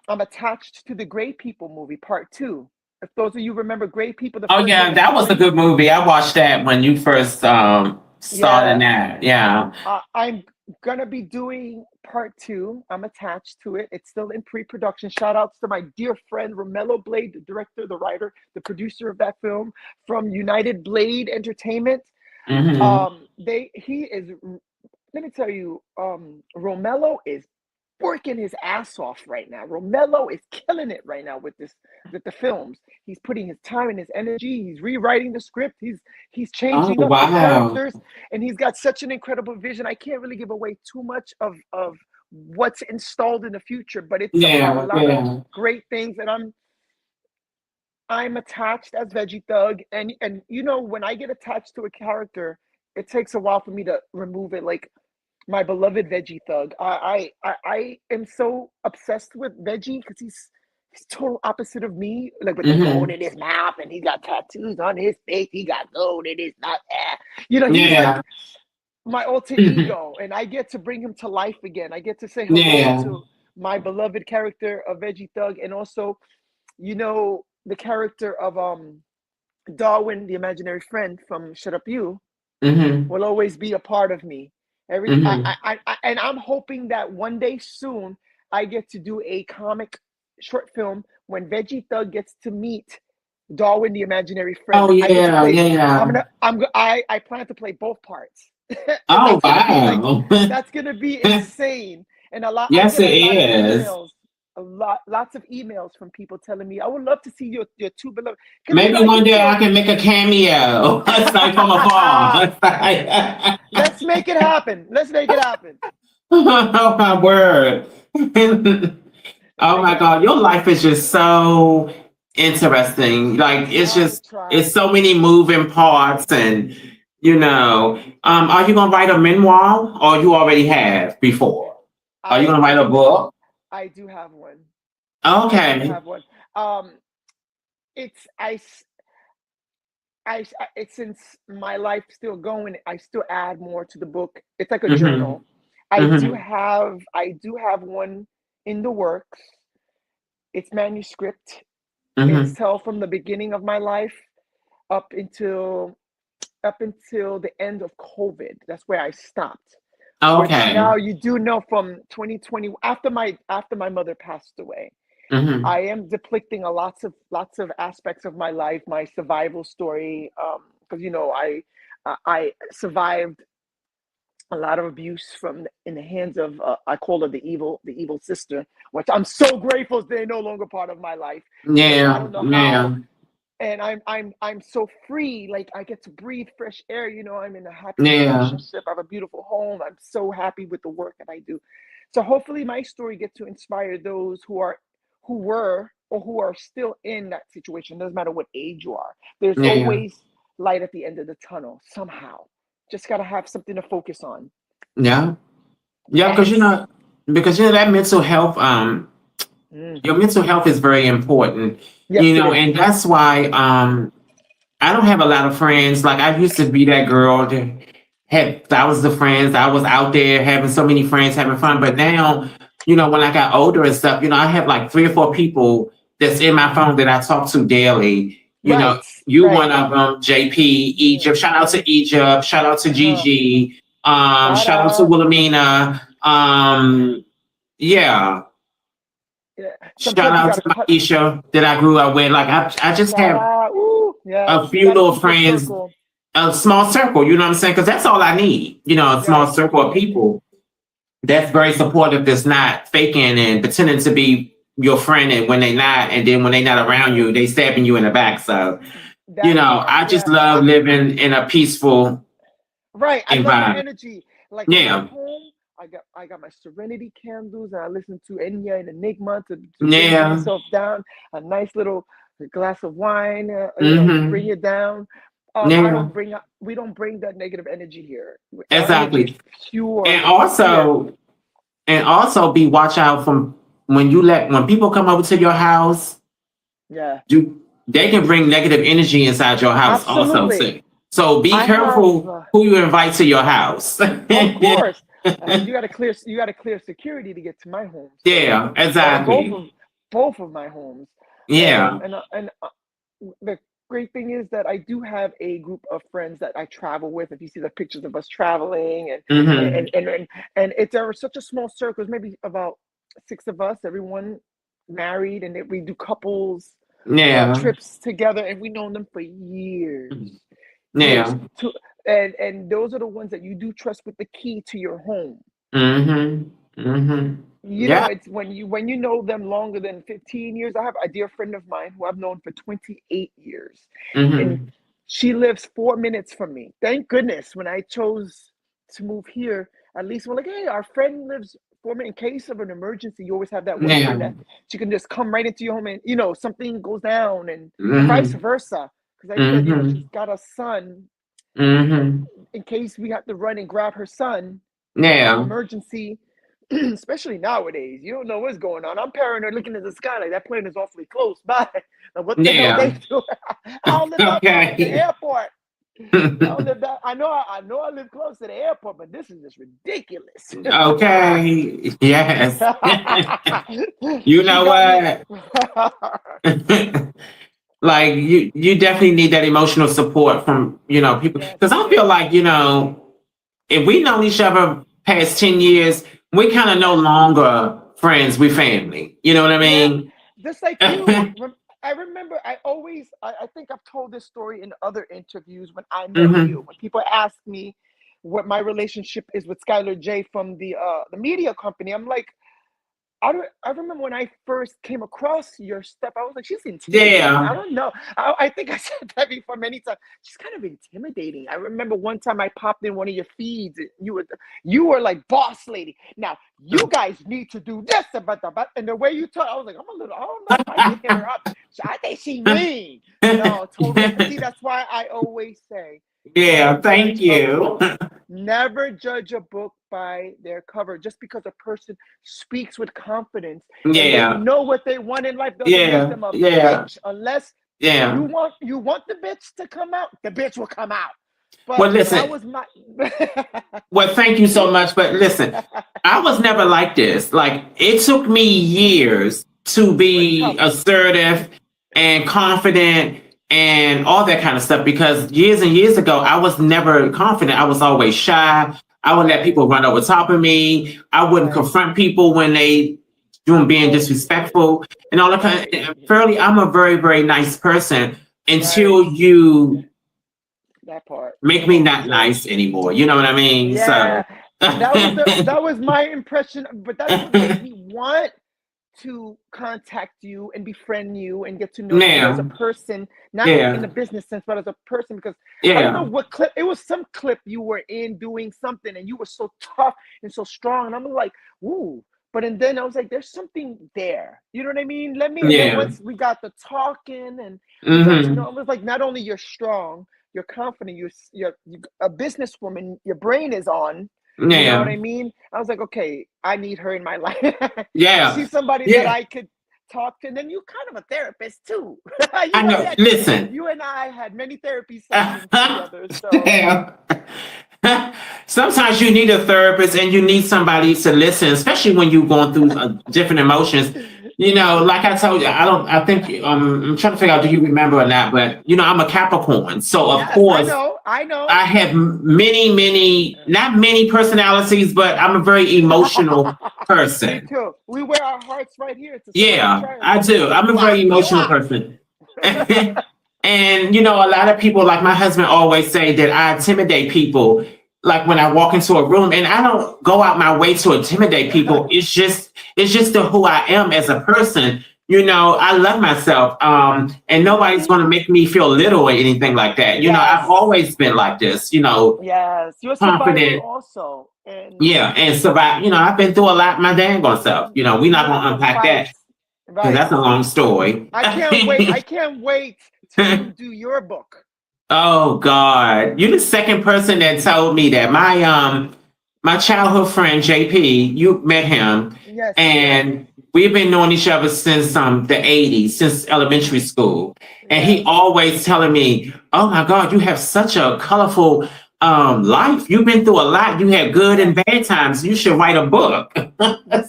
I'm attached to the Gray People movie Part 2. If those of you remember Gray People, the Oh first one yeah, was that was a great. good movie. I watched that when you first started Yeah, that. Yeah. I'm gonna be doing Part 2. I'm attached to it. It's still in pre-production. Shout outs to my dear friend Romello Blade, the director, the writer, the producer of that film from United Blade Entertainment. Mm-hmm. They he is let me tell you, Romello is working his ass off right now. Romello is killing it right now with the films. He's putting his time and his energy. He's rewriting the script. He's Oh changing up the wow. characters, and he's got such an incredible vision. I can't really give away too much of what's installed in the future, but it's about a Yeah, lot of yeah. great things. And I'm attached as Veggie Thug, and when I get attached to a character, it takes a while for me to remove it. Like my beloved Veggie Thug. I am so obsessed with Veggie because he's total opposite of me. Like with the gold Mm-hmm. in his mouth and he got tattoos on his face. He got gold in his mouth. He's Yeah. like my alter ego, and I get to bring him to life again. I get to say hello Yeah. to my beloved character of Veggie Thug, and also, the character of Darwin, the imaginary friend from Shut Up You, Mm-hmm. will always be a part of me. Mm-hmm. And I'm hoping that one day soon I get to do a comic short film when Veggie Thug gets to meet Darwin, the imaginary friend. Oh I get to yeah, play. yeah. I plan to play both parts, and Oh wow. that's gonna be insane. And I Yes, get it a lot of is. emails, lots of emails from people telling me I would love to see your two beloved because Maybe I one get day I so. can make a cameo. It's like from afar. It's like, Let's make it happen. Let's make it happen. oh my word. Oh I my got God, your you. life is just so interesting. Like I try. it's so many moving parts and are you gonna write a memoir or you already have before? Are you gonna write a I do. book? I do have one. I do Okay. have one. Um, it's it's since my life still going. I still add more to the book. It's like a Mm-hmm. journal. I do Mm-hmm. have. I do have one in the works. It's manuscript. It's Mm-hmm. tell from the beginning of my life up until the end of COVID. That's where I stopped. Which Okay. now you do know from 2020 after my mother passed away. Mm-hmm. I am depicting a lots of aspects of my life, my survival story. Because I survived a lot of abuse from in the hands of I call her the evil sister, which I'm so grateful they're no longer part of my life because I Yeah. don't know how. Yeah. And I'm so free, like I get to breathe fresh air. I'm in a happy Yeah. relationship. I have a beautiful home. I'm so happy with the work that I do. So hopefully my story gets to inspire those who were or who are still in that situation. Doesn't matter what age you are. There's Yeah. always light at the end of the tunnel somehow. Just gotta have something to focus on. Yeah. Yeah. Yes. Because that mental health your Hmm. mental health is very important. Yes, it is. And that's why I don't have a lot of friends. Like I used to be that girl that had thousands of friends. I was out there having so many friends, having fun. But now, when I got older and stuff, I have like 3 or 4 people that's in my phone that I talk to daily. Right. You Right. one of them, JP, Mm. Egypt. Shout out to Egypt. Shout out to Uh-huh. Gigi. Shout Shout out to out. Wilhelmina. Yeah. Yeah. Shout Sometimes you out gotta to cut. Maisha that I grew up with. Like I just Shout have out. Ooh, yes. a You few gotta little keep your friends, circle. a small circle, you know what I'm saying? Because that's all I need, a small Yes. circle of people that's very supportive, that's not faking and pretending to be your friend and when they not, and then when they not around you, they stabbing you in the back. So, That part. I just Yeah. love living in a peaceful Right. I love your environment. energy. Like in my Yeah. home, I got my serenity candles and I listen to Enya and Enigma to bring Yeah. myself down. A nice little glass of wine, to bring Mm-hmm. it down. I Yeah. don't bring we don't bring that negative energy here. Our energy is Exactly. pure, And clear. also be watch out from when people come over to your house. Yeah. They can bring negative energy inside your house also Absolutely. too. So be I have careful who you invite to your house. Of course. You got to clear security to get to my home. So, Yeah, or both exactly. of both of my homes. And Yeah. and uh, and uh, the great thing is that I do have a group of friends that I travel with. If you see the pictures of us traveling, and Hmm. and and, and it's such a small circle. It's maybe about six of us. Everyone married, and we do couples Yeah. trips together, and we known them for years, years. Yeah. To and those are the ones that you do trust with the key to your home. Hmm. Hmm. Yeah. It's when you know them longer than 15 years. I have a dear friend of mine who I've known for 28 years, and Hmm. she lives 4 minutes from me. Thank goodness when I chose to move here, at least we're like, hey, our friend lives 4 minutes. In case of an emergency, you always have that one Yeah. friend that she can just come right into your home, and something goes down, and vice Hmm. versa. Because I said, she's Hmm. got a son, Hmm. in case we have to run and grab her son, Yeah. emergency, especially nowadays. You don't know what's going on. I'm paranoid looking at the sky like that plane is awfully close by. Now, what the hell Yeah. they do? I don't live that far from the Okay. airport. I don't live that. I know I live close to the airport, but this is just ridiculous. Okay. Yes. You She know got me. what? Like you definitely need that emotional support from people Yes, because I feel yes, like if we know each other past 10 years we kind of no longer friends, we family, you know what I yeah. mean? Just like you. I remember. I always. I think I've told this story in other interviews when I met you. Hmm. When people ask me what my relationship is with Skylar J from the media company, I'm like, I remember when I first came across your stuff, I was like, she's intimidating. I Yeah. don't know. I think I said that before many times. She's kind of intimidating. I remember one time I popped in one of your feeds. And you were like boss lady. Now you guys need to do this about and the way you talk, I was like, I don't know if I can hit her up. So I think she mean. No, totally. See, that's why I always say Yeah, never thank judge a you. book. Never judge a book by their cover. Just because a person speaks with confidence and they Yeah, know what they want in life doesn't make yeah, them a yeah, bitch. Unless yeah. you want the bitch to come out, the bitch will come out. Well, But that listen. was my Well, thank you so much. But listen, I was never like this. Like, it took me years to be tough. assertive and confident and all that kind of stuff because years and years ago, I was never confident. I was always shy. I would let Right, people run over top of me. I wouldn't right. confront people when they doing being disrespectful and all that kind of. Fairly, I'm a very, very nice person Right. until you That part. make Come me on. not nice anymore. You know what I mean? Yeah. So. That was my impression, but that's what made me want to contact you and befriend you and get to know you as a Now, person, not in yeah, the business sense, but as a person. Because I don't know yeah, what clip it was. Some clip you were in doing something, and you were so tough and so strong, and I'm like, ooh. But and then I was like, there's something there. You know what I mean? Let me. And then yeah, once we got the talking and we got to know, mm-hmm, it was like not only you're strong, you're confident, you're a businesswoman. Your brain is on. You know what yeah, I mean? I was like, okay, I need her in my life. yeah, She's somebody that yeah. I could talk to. And then you kind of a therapist too. I know. Listen, You and I had many therapy sessions together. So damn. Sometimes you need a therapist and you need somebody to listen, especially when you're going through different emotions. You know, like I told you, I don't. I think I'm trying to figure out. Do you remember or not? But you know, I'm a Capricorn, so of yes, I course know. I know. I have many, many, not many personalities, but I'm a very emotional Me person. too. We wear our hearts right here. It's a sign of a Yeah, I triangle. do. I'm a very You emotional are. person. And you know, a lot of people, like my husband, always say that I intimidate people. Like when I walk into a room, and I don't go out my way to intimidate people. It's just the who I am as a person. You know, I love myself, and nobody's Mhm. going to make me feel little or anything like that. You know, I've Yes. always been like this. You know, Yes. You're a survivor confident, also. And yeah, and survive. You know, I've been through a lot my dang on self. You know, we're not going lots to of unpack that fights. because Right. that's a long story. I can't wait. I can't wait till you do your book. Oh God, you're the second person that told me that. My childhood friend JP, you met him, Yes, yes, and we've been knowing each other since the '80s, since elementary school. And he yes. always telling me, "Oh my God, you have such a colorful life. You've been through a lot. You had good and Yes. bad times. You should write a book."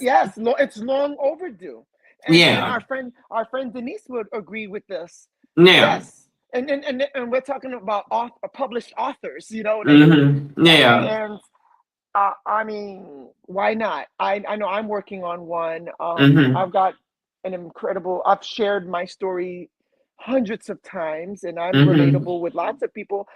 Yes, it's long overdue. And Yeah, our friend Denise would agree with this. yeah, Yes. And we're talking about published authors, you know what I mean? yeah, And I mean, why not? I know I'm working on one. hmm, I've got an incredible. I've shared my story hundreds of times, and I'm hmm, relatable with lots of people.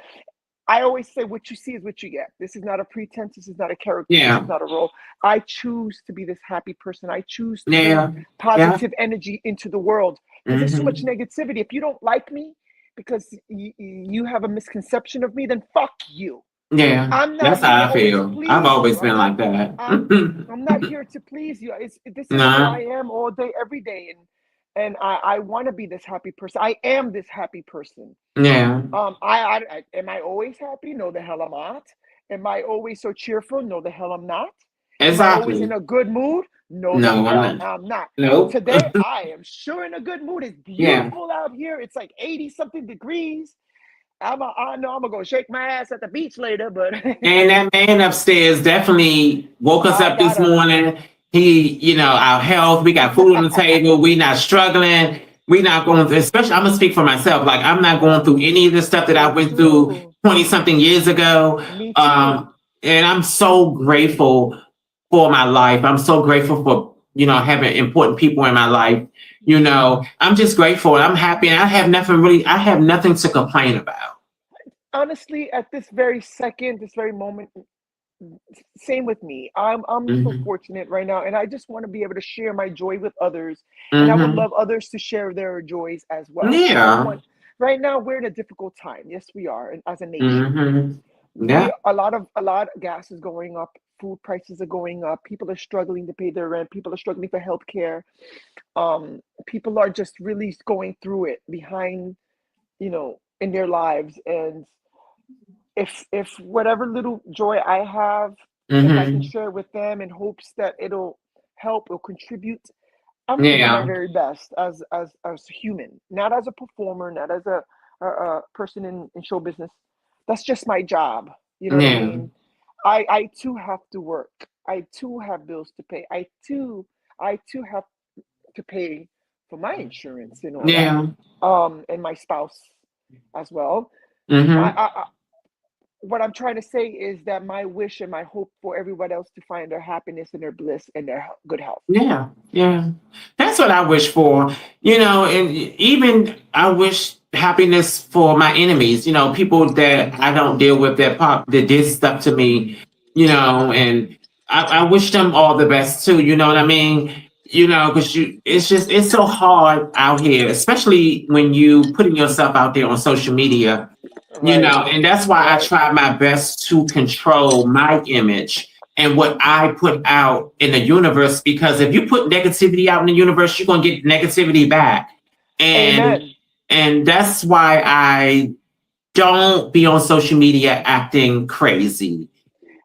I always say what you see is what you get. This is not a pretense. This is not a character. This yeah, is not a role. I choose to be this happy person. I choose to bring yeah, yeah, positive energy into the world because there's so much hmm. negativity. If you don't like me because you have a misconception of me, then fuck you. Yeah, I'm not that's here to how I always feel. I've please always you. been like that. I'm I'm not here to please you. This is who I Nah, am all day, every day, and I want to be this happy person. I am this happy person. yeah, I am I always happy? No, the hell I'm not. Am I always so cheerful? No, the hell I'm not. Am I always in exactly. a good mood? No, the No, I'm hell not. I'm not. Nope. Today I am sure in a good mood. It's Yeah, beautiful out here. It's like 80 something degrees. I know I'm gonna go shake my ass at the beach later, but and that man upstairs definitely woke us I up this gotta. morning. He, you know, our health. We got food on the table. We not struggling. We not going through. Especially, I'm gonna speak for myself. Like I'm not going through any of the stuff that I Me went through too. 20 something years ago. Me too. Um, and I'm so grateful for my life. I'm so grateful for, you know, having important people in my life. You know, I'm just grateful and I'm happy and I have nothing to complain about. Honestly, at this very second, this very moment, same with me. I'm so Mm-hmm. fortunate right now, and I just want to be able to share my joy with others, and I would Mm-hmm. love others to share their joys as well. I don't Yeah. want. Right now, we're in a difficult time. Yes, we are, and as a nation, Mm-hmm. we Yeah. a lot of gas is going up. Food prices are going up. People are struggling to pay their rent. People are struggling for healthcare. People are just really going through it behind, in their lives, and if whatever little joy I have, if I can Mm-hmm. share with them in hopes that it'll help or contribute, I'm giving my Yeah. very best as a human, not as a performer, not as a person in show business. That's just my job. You know what I Yeah. mean? I too have to work. I too have bills to pay. I too have to pay for my insurance and all that. Yeah. And my spouse as well. I, Mm-hmm. I what I'm trying to say is that my wish and my hope for everyone else to find their happiness and their bliss and their good health. Yeah, yeah. That's what I wish for. And even I wish happiness for my enemies, people that I don't deal with that did stuff to me, and I wish them all the best too, you know what I mean? Because it's so hard out here, especially when you putting yourself out there on social media, Right, and that's why I right. try my best to control my image and what I put out in the universe. Because if you put negativity out in the universe, you're gonna get negativity back. And Amen. and that's why I don't be on social media acting crazy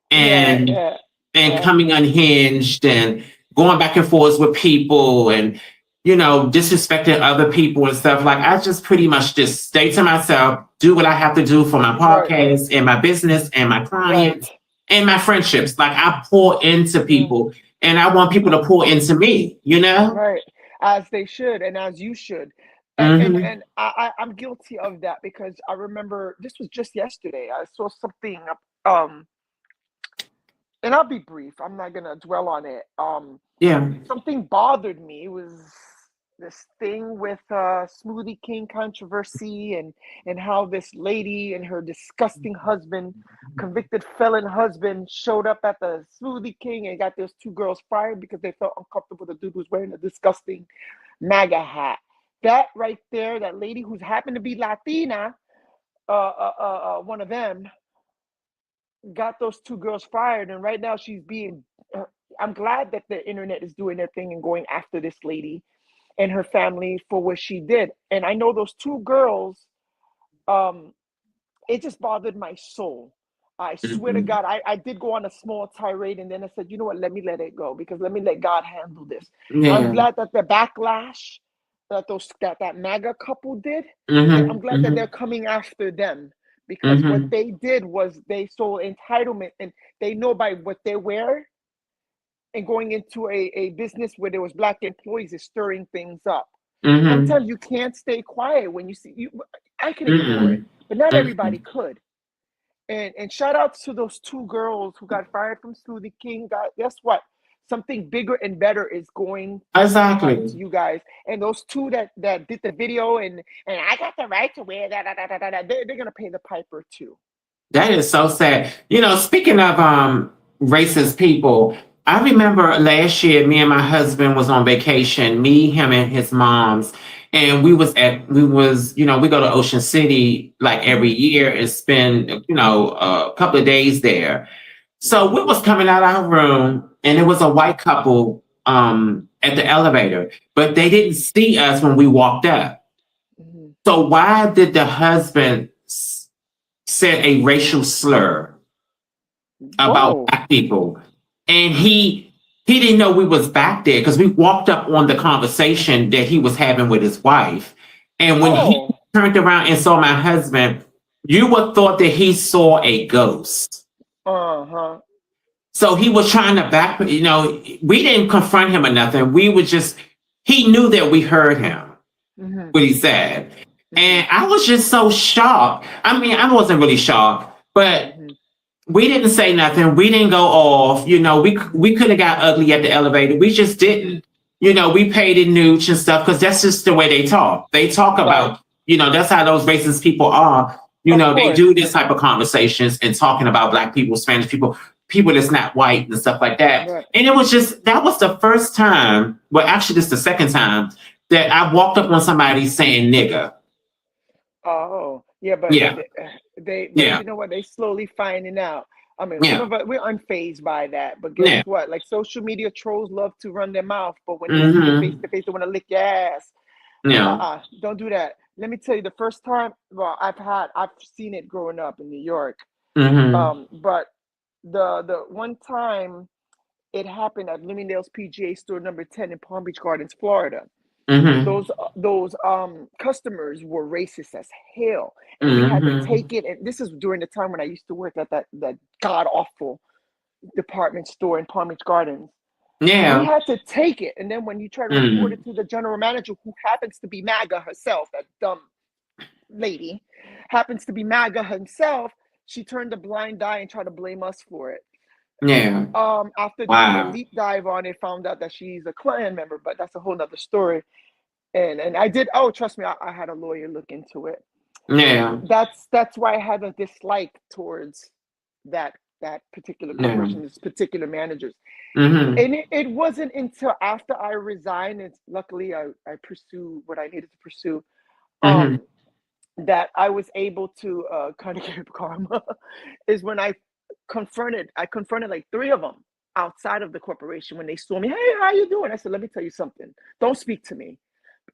Yeah, and yeah, and yeah. coming unhinged and going back and forth with people and disrespecting other people and stuff. Like I just pretty much just stay to myself, do what I have to do for my Right, podcast and my business and my right. clients and my friendships. Like I pour into Yeah, people and I want people to pour into me. right. As they should, and as you should. Hmm. And I'm guilty of that because I remember this was just yesterday. I saw something, um, and I'll be brief. I'm not gonna dwell on it. Yeah. Something bothered me. It was this thing with Smoothie King controversy, and how this lady and her disgusting husband, convicted felon husband, showed up at the Smoothie King and got those two girls fired because they felt uncomfortable. The dude was wearing a disgusting MAGA hat. That right there, that lady who's happened to be Latina, one of them, got those two girls fired, and right now she's being. I'm glad that the internet is doing their thing and going after this lady and her family for what she did. And I know those two girls. Um, it just bothered my soul. I swear to Hmm. God, I did go on a small tirade, and then I said, you know what, let me let it go because let me let God handle this. I'm Yeah. glad that the backlash that MAGA couple did, I'm Hmm. glad that they're Hmm. coming after them because what Hmm. they did was they sold entitlement, and they know by what they wear and going into a business where there was black employees is stirring things up. Hmm. Sometimes you can't stay quiet when you see you. I can ignore it, Hmm. but not everybody Hmm. could. And shout out to those two girls who got fired from Smoothie King. God, guess what? Something bigger and better is going to come to Exactly. you guys. And those two that did the video and I got the right to wear that. They're gonna pay the piper too. That is so sad. Speaking of racist people, I remember last year me and my husband was on vacation, me, him, and his mom's. And we go to Ocean City like every Mm-hmm. year and spend, a couple of days there. So we was coming out our room and it was a white couple at the elevator, but they didn't see us when we walked up. Mm-hmm. So why did the husband said a racial slur about Whoa. black people, and he didn't know we was back there because we walked up on the conversation that he was having with his wife, and when he Oh. turned around and saw my husband, you would thought that he saw a ghost. Uh-huh. So he was trying to back. We didn't confront him or nothing. We were just he knew that we heard him Mm-hmm. what he said. Mm-hmm. And I was just so shocked. I mean, I wasn't really shocked, but Mm-hmm. we didn't say nothing. We didn't go off. We could have got ugly at the elevator. We just didn't. We paid in nooch and stuff because that's just the way they talk. They talk Right. about, that's how those racist people are. Of They course. do this type of conversations and talking about black people, Spanish people. people that's not white and stuff like that. Right. And it was just that was the first time. Well, actually, this is the second time that I walked up on somebody saying nigga. Oh, yeah, but Yeah, but yeah, you know what? They slowly finding out. I mean, some yeah, of us we're unfazed by that, but guess yeah. what? Like social media trolls love to run their mouth, but when they see you face Mm-hmm. to face, they want to lick your ass. Yeah. Don't do that. Let me tell you, the first time, well, I've seen it growing up in New York. Mm-hmm. But the one time it happened at Bloomingdale's PGA store number 10 in Palm Beach Gardens, Florida. Mm-hmm. Those customers were racist as hell, and we had to Mm-hmm. take it. And this is during the time when I used to work at that god awful department store in Palm Beach Gardens. We Yeah. had to take it, and then when you try to report Mm. it to the general manager, who happens to be MAGA herself, that dumb lady happens to be MAGA himself, she turned a blind eye and tried to blame us for it. Yeah. After doing a Wow. deep dive on it, found out that she's a Klan member, but that's a whole nother story. And I did. Oh, trust me, I had a lawyer look into it. Yeah. That's why I had a dislike towards that particular Yeah. corporation, this particular managers. Mm-hmm. And it wasn't until after I resigned, and luckily I pursued what I needed to pursue, Mm-hmm. um, that I was able to kind of get karma, is when I confronted like three of them outside of the corporation when they saw me. Hey, how you doing? I said, let me tell you something. Don't speak to me.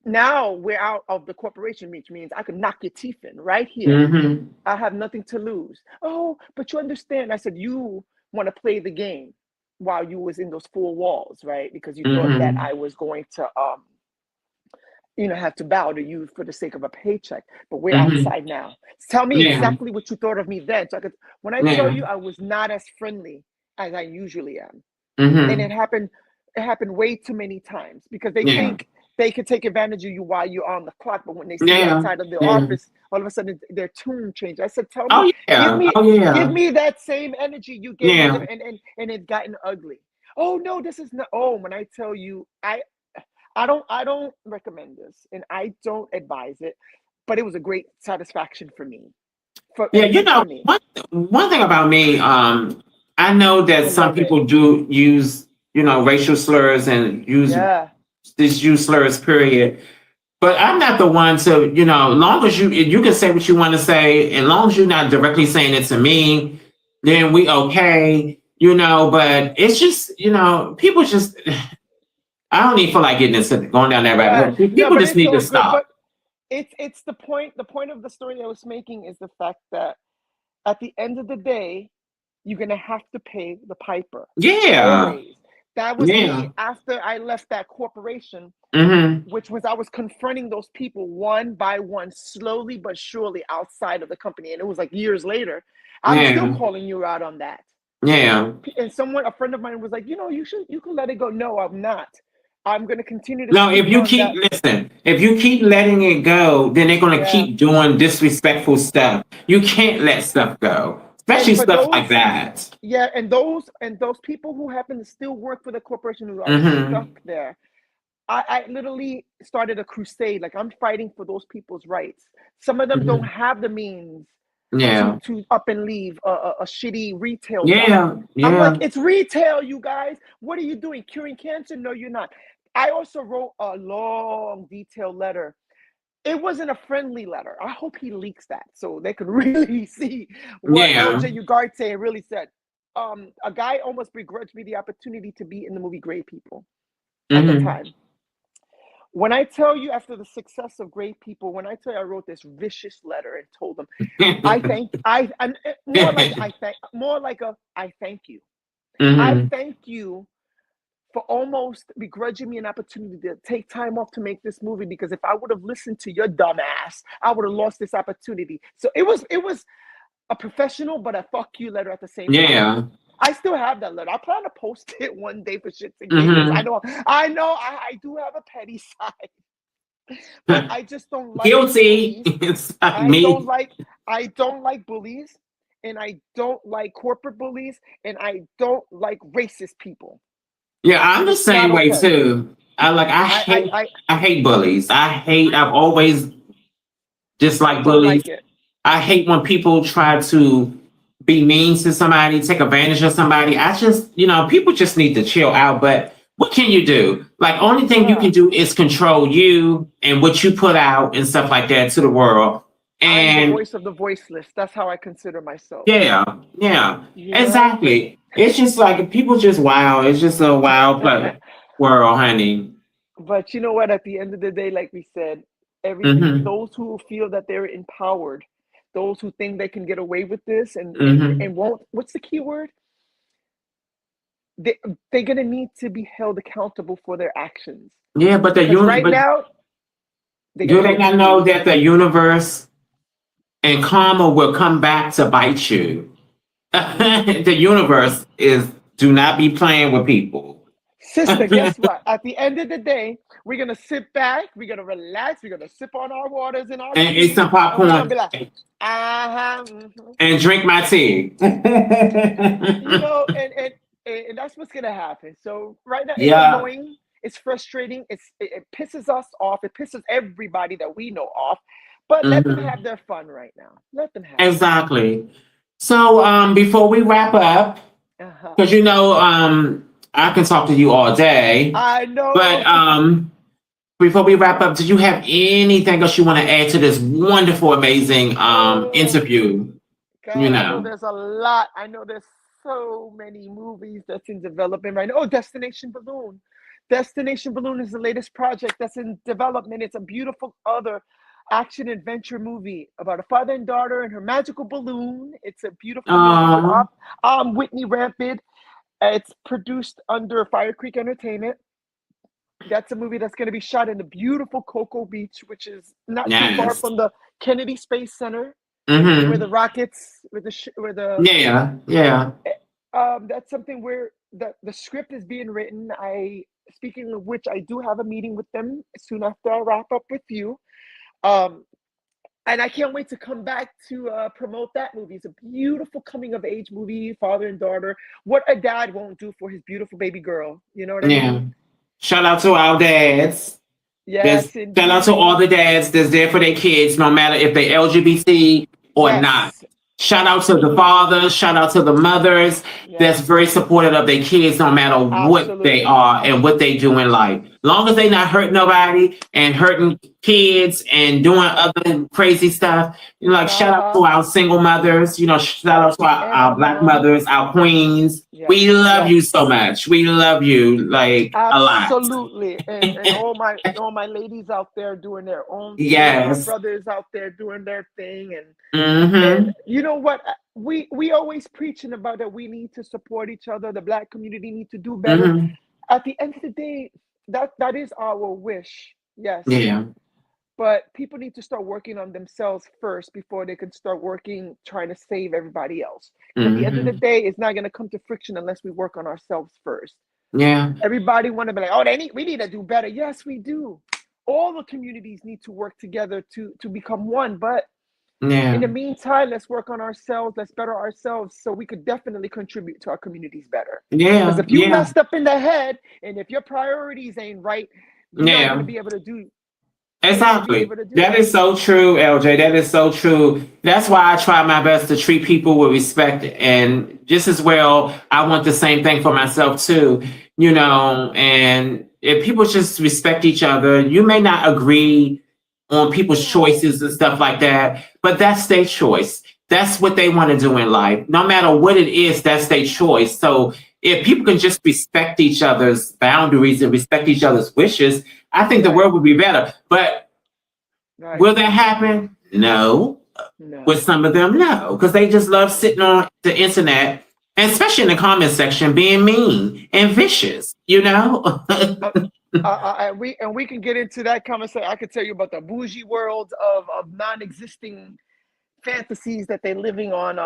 Now we're out of the corporation, which means I could knock your teeth in right here. Mm-hmm. I have nothing to lose. Oh, but you understand. I said, you want to play the game while you was in those four walls, right? Because you thought that Mm-hmm. I was going to have to bow to you for the sake of a paycheck. But we're Mm-hmm. outside now. Tell me Yeah. exactly what you thought of me then. So I could, when I tell Yeah. you I was not as friendly as I usually am. And Mm-hmm. it happened way too many times because they Yeah. think they can take advantage of you while you're on the clock, but when they see you Yeah. outside of the Yeah. office, all of a sudden their tune changed. I said, tell me, Oh yeah. Oh give yeah. me that same energy you gave me, Yeah. and it's gotten ugly. Oh no, this is not. Oh, when I tell you, I don't recommend this, and I don't advise it, but it was a great satisfaction for me, for Yeah. and for me. One thing about me, I know that I some love it. people do use, racial slurs and Yeah, use slurs, period. But I'm not the one to, long as you can say what you want to say, and long as you're not directly saying it to me, then we okay, but it's just, people just I don't even feel like getting into going down that rabbit yeah, hole. no, People but just it's need to all good. stop. But it's the point. The point of the story that I was making is the fact that at the end of the day, you're gonna have to pay the piper. Yeah. Always. That was me Yeah. after I left that corporation, Mm-hmm. which was I was confronting those people one by one, slowly but surely outside of the company. And it was like years later. I'm still Yeah. calling you out on that. Yeah. And a friend of mine was like, you can let it go. No, I'm not. I'm gonna continue to No, speak on that. if you keep letting it go, then they're gonna Yeah. keep doing disrespectful stuff. You can't let stuff go, And especially for stuff like those that. Yeah, and those people who happen to still work for the corporation who are stuck Mm-hmm. there, I literally started a crusade. Like I'm fighting for those people's rights. Some of them don't Hmm. have the means to Yeah. up and leave a shitty retail job. Yeah. I'm like, Yeah. it's retail, you guys. What are you doing? Curing cancer? No, you're not. I also wrote a long, detailed letter. It wasn't a friendly letter. I hope he leaks that so they could really see what Yeah. Lj Ugarte really said. A guy almost begrudged me the opportunity to be in the movie Great People at the Mm-hmm. time. When I tell you, after the success of Great People, when I tell you I wrote this vicious letter and told them, I thank I more like a I thank you. I Mm-hmm. thank you for almost begrudging me an opportunity to take time off to make this movie, because if I would have listened to your dumb ass, I would have lost this opportunity. So it was a professional but a fuck you letter at the same time. Yeah. I still have that letter. I plan to post it one day for shits and giggles. I Mm-hmm. know, I do have a petty side, but I just don't like Guilty. bullies. It's not I don't me. like I don't like bullies, and I don't like corporate bullies, and I don't like racist people. Yeah, I'm the It's not same way okay. too. I I I, I hate bullies. I've always I disliked don't bullies. like it. I hate when people try to be mean to somebody, take advantage of somebody. I just, people just need to chill out. But what can you do? Like, only thing you Yeah, can do is control you and what you put out and stuff like that to the world. I'm the And voice of the voiceless. That's how I consider myself. yeah, yeah, You know? exactly. It's just like people just wow. It's just a wild world, honey. But you know what? At the end of the day, like we said, everything, Mm-hmm. those who feel that they're empowered, those who think they can get away with this Mm-hmm. and won't, what's the key word? They, they're going to need to be held accountable for their actions. Yeah, but Because right but now, they're going do to they get not know screwed. that the universe and karma will come back to bite you? The universe is do not be playing with people. Sister, And guess what? At the end of the day, we're going to sit back, we're going to relax, we're going to sip on our waters and our eat tea, some and we're going to popcorn be like, uh-huh, mhm. and drink my tea. You know, and that's what's gonna happen. So right now, it's Yeah. annoying, it's frustrating, it pisses us off, it pisses everybody that we know off. But let them have Mhm. their fun right now. Let them have it. Exactly. So before we wrap up, Uh huh. because I can talk to you all day, I but know. before we wrap up, do you have anything else you want to add to this wonderful, amazing Oh interview? You God, I know know. there's a lot. I know there's so many movies that's in development right now. Oh, Destination Balloon. Destination Balloon is the latest project that's in development. It's a beautiful other action adventure movie about a father and daughter and her magical balloon. It's a beautiful movie with Uh, Whitney Rampid. It's produced under Fire Creek Entertainment. That's a movie that's going to be shot in the beautiful Cocoa Beach, which is not too far yes. from the Kennedy Space Center, where the Mm-hmm. rockets, where the Yeah. Yeah. that's something where the script is being written. I Speaking of which, I do have a meeting with them soon after I wrap up with you. Um, and I can't wait to come back to promote that movie. It's a beautiful coming of age movie, father and daughter. What a dad won't do for his beautiful baby girl. You know what I Yeah. mean? Shout out to our dads. There's Yes, shout out to all indeed. the dads that's there for their kids, no matter if they LGBT or not. Yes, Shout out to the absolutely. fathers, shout out to the mothers that's Yes, very supportive of their kids, no matter what they absolutely. are and what they do in life. Long as they not hurting nobody and hurting kids and doing other crazy stuff, like Uh shout out to huh. our single mothers, shout out to And our our black moms. mothers, our queens. Yes, We love you yes. so much. We love you like a lot. Absolutely. And all my ladies out there doing their own thing, my Yes. brothers out there doing their thing and Mm-hmm. you know what? We always preaching about that we need to support each other, the black community need to do better. Mm-hmm. At the end of the day, that is our wish. Yes. Yeah. But people need to start working on themselves first before they can start working trying to save everybody else. Because at the end of the Mm-hmm. day, it's not going to come to friction unless we work on ourselves first. Yeah. Everybody want to be like, oh, we need to do better. Yes, we do. All the communities need to work together to become one. But in Yeah. the meantime, let's work on ourselves. Let's better ourselves so we could definitely contribute to our communities better. Because Yeah. if you Yeah. messed up in the head and if your priorities ain't right, you're not going to Yeah. be able to do. You're not going to be Exactly. able to do That it. is so true, LJ. That is so true. That's why I try my best to treat people with respect. And just as well, I want the same thing for myself too, and if people just respect each other, you may not agree on people's Yeah. choices and stuff like that, but that's their choice. That's what they want to do in life. No matter what it is, that's their choice. So if people can just respect each other's boundaries and respect each other's wishes, I think the Right. world would be better. But Right. will that happen? No. With No. some of them, no, because they just love sitting on the internet, and especially in the comment section, being mean and vicious. Uh, and we can get into that conversation. I could tell you about the bougie world of non-existing fantasies that they're living on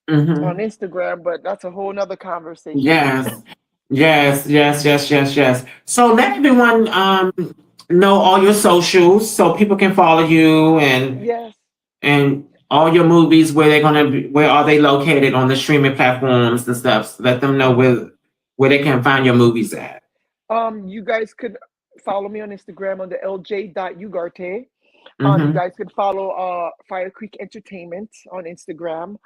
Hmm. Instagram, but that's a whole nother conversation. Yes, yes, yes, yes, yes, yes. So let everyone know all your socials so people can follow you Yes. and all your movies where they're gonna be, where are they located on the streaming platforms and stuff. So let them know where they can find your movies at. You guys could follow me on Instagram on the lj.ugarte. You Mm-hmm. guys could follow Fire Creek Entertainment on Instagram.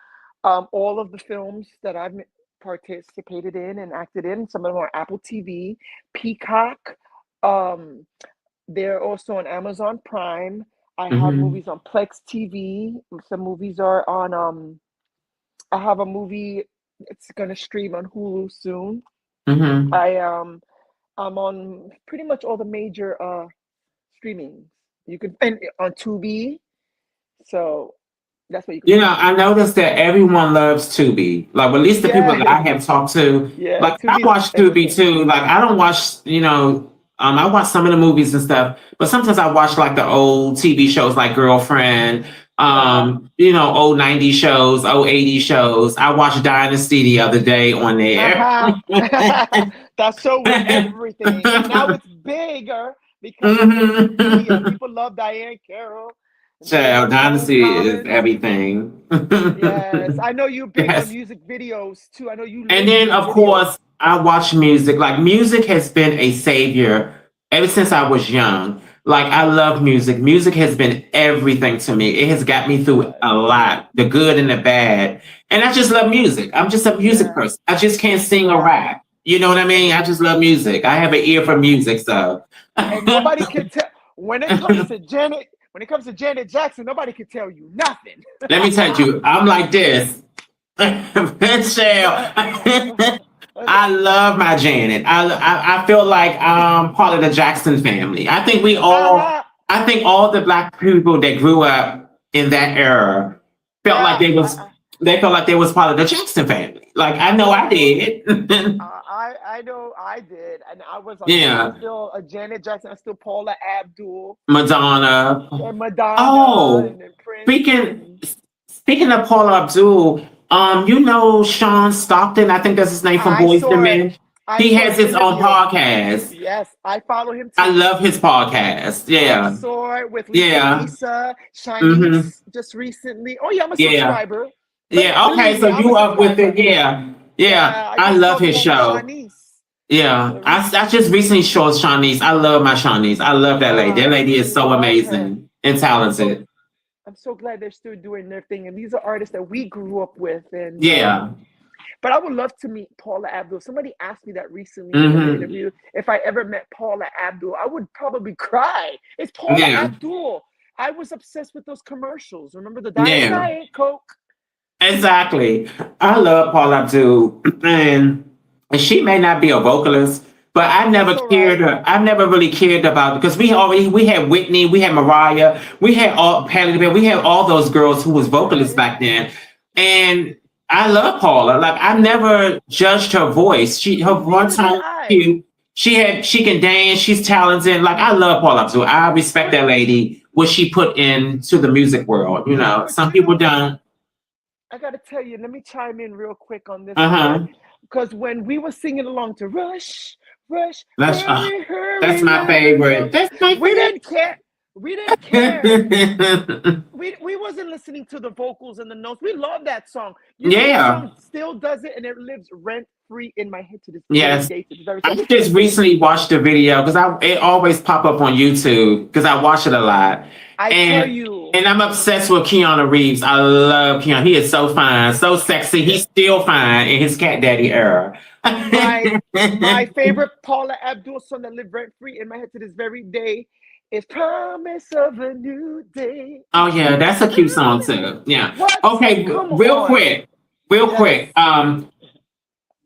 All of the films that I've participated in and acted in, some of them are Apple TV, Peacock. Um, they're also on Amazon Prime. I have Hmm. movies on Plex TV. Some movies are on. I have a movie. It's gonna stream on Hulu soon. Hmm. I I'm on pretty much all the major streamings. You could and on Tubi. So that's where you can You find know, me. I noticed that everyone loves Tubi. Like, at least the people that Yes, I have talked to, yeah. like I Tubi's watch Tubi everything. too. Like, I don't watch, I watch some of the movies and stuff, but sometimes I watch like the old TV shows like Girlfriend, Uh-huh. old 90s shows, old 80s shows. I watched Dynasty the other day on there. Uh-huh. That's so with everything. And now it's bigger because of social media. Mhm. People love Diane Carroll and they Child, love Joan Dynasty is Collins. everything. Yes. I know you're big on Yes. music videos too. I know you And live then, for of videos. course, I watch music. Like, music has been a savior ever since I was young. Like, I love music. Music has been everything to me. It has got me through Yes. a lot, the good and the bad. And I just love music. I'm just a music Yes. person. I just can't sing or Yes. rap. You know what I mean? I just love music. I have an ear for Yes. music. So, And nobody can tell when it comes to Janet Jackson, nobody can tell you nothing. let me tell you, I'm like this. Michelle, I love my Janet. I feel like I'm part of the Jackson family. Uh-huh. I think all the black people that grew up in that era felt like Yeah, they felt like they was part of the Jackson family. Like I know I oh, did. I know I did, and I'm Yeah, still a Janet Jackson. I'm still Paula Abdul Madonna. and Madonna Oh, and Prince speaking and speaking of Paula Abdul, you know Sean Stockton. I think that's his name from I Boys to saw it. Men. I He saw has the his own interview. podcast. Yes, I follow him I too. love his podcast. I Yeah. saw it with Yeah. Lisa, Mm-hmm. Shanice just recently. Oh yeah, I'm a Yeah. subscriber. Yeah. Believe Okay. So me, I'm a you up with it? subscriber. Yeah. Yeah. Yeah, I I just love saw the his one with show. Shanice. Yeah. The I recent. just recently saw Shawnee's. I love my Shawnee's. I love that lady. That lady I is so love her. amazing and I'm so talented. I'm so glad they're still doing their thing, and these are artists that we grew up with. And Yeah. but I would love to meet Paula Abdul. Somebody asked me that recently in an Mm-hmm. interview. If I ever met Paula Abdul, I would probably cry. It's Paula Yeah. Abdul. I was obsessed with those commercials. Remember the Yeah. Diet Coke? Exactly. I love Paula Abdul, and she may not be a vocalist, but I never That's all cared. right. I never really cared about because we had Whitney, we had Mariah, we had all Patti LaBelle, we had all those girls who was Yeah, vocalists yeah. back then, and I love Paula. Like I never judged her voice. Her one Neither did tone I. cute. She can dance. She's talented. Like I love Paula Abdul. I respect But that lady. What she put into the music world. You know, but some you people know, don't. I gotta tell you, let me chime in real quick on this Uh part. huh. Because when we were singing along to Rush, Rush, That's hurry, that's hurry, my let her go. favorite. That's my We didn't care. We didn't care. favorite. We wasn't listening to the vocals and the notes. We love that song. You know, that Yeah. song still does it and it lives rent free in my head to this very Yes. day, to this very I second. just recently watched the video because I it always pop up on YouTube because I watch it a lot. I tell And you, and I'm obsessed with Keanu Reeves. I love Keanu. He is so fine, so sexy. yeah, He's still fine in his cat daddy era. my my favorite Paula Abdul song that live rent free in my head to this very day is "Promise of a New Day." Oh yeah, that's a cute song too. Yeah. What? Okay, Come real on. quick, real Yes. quick.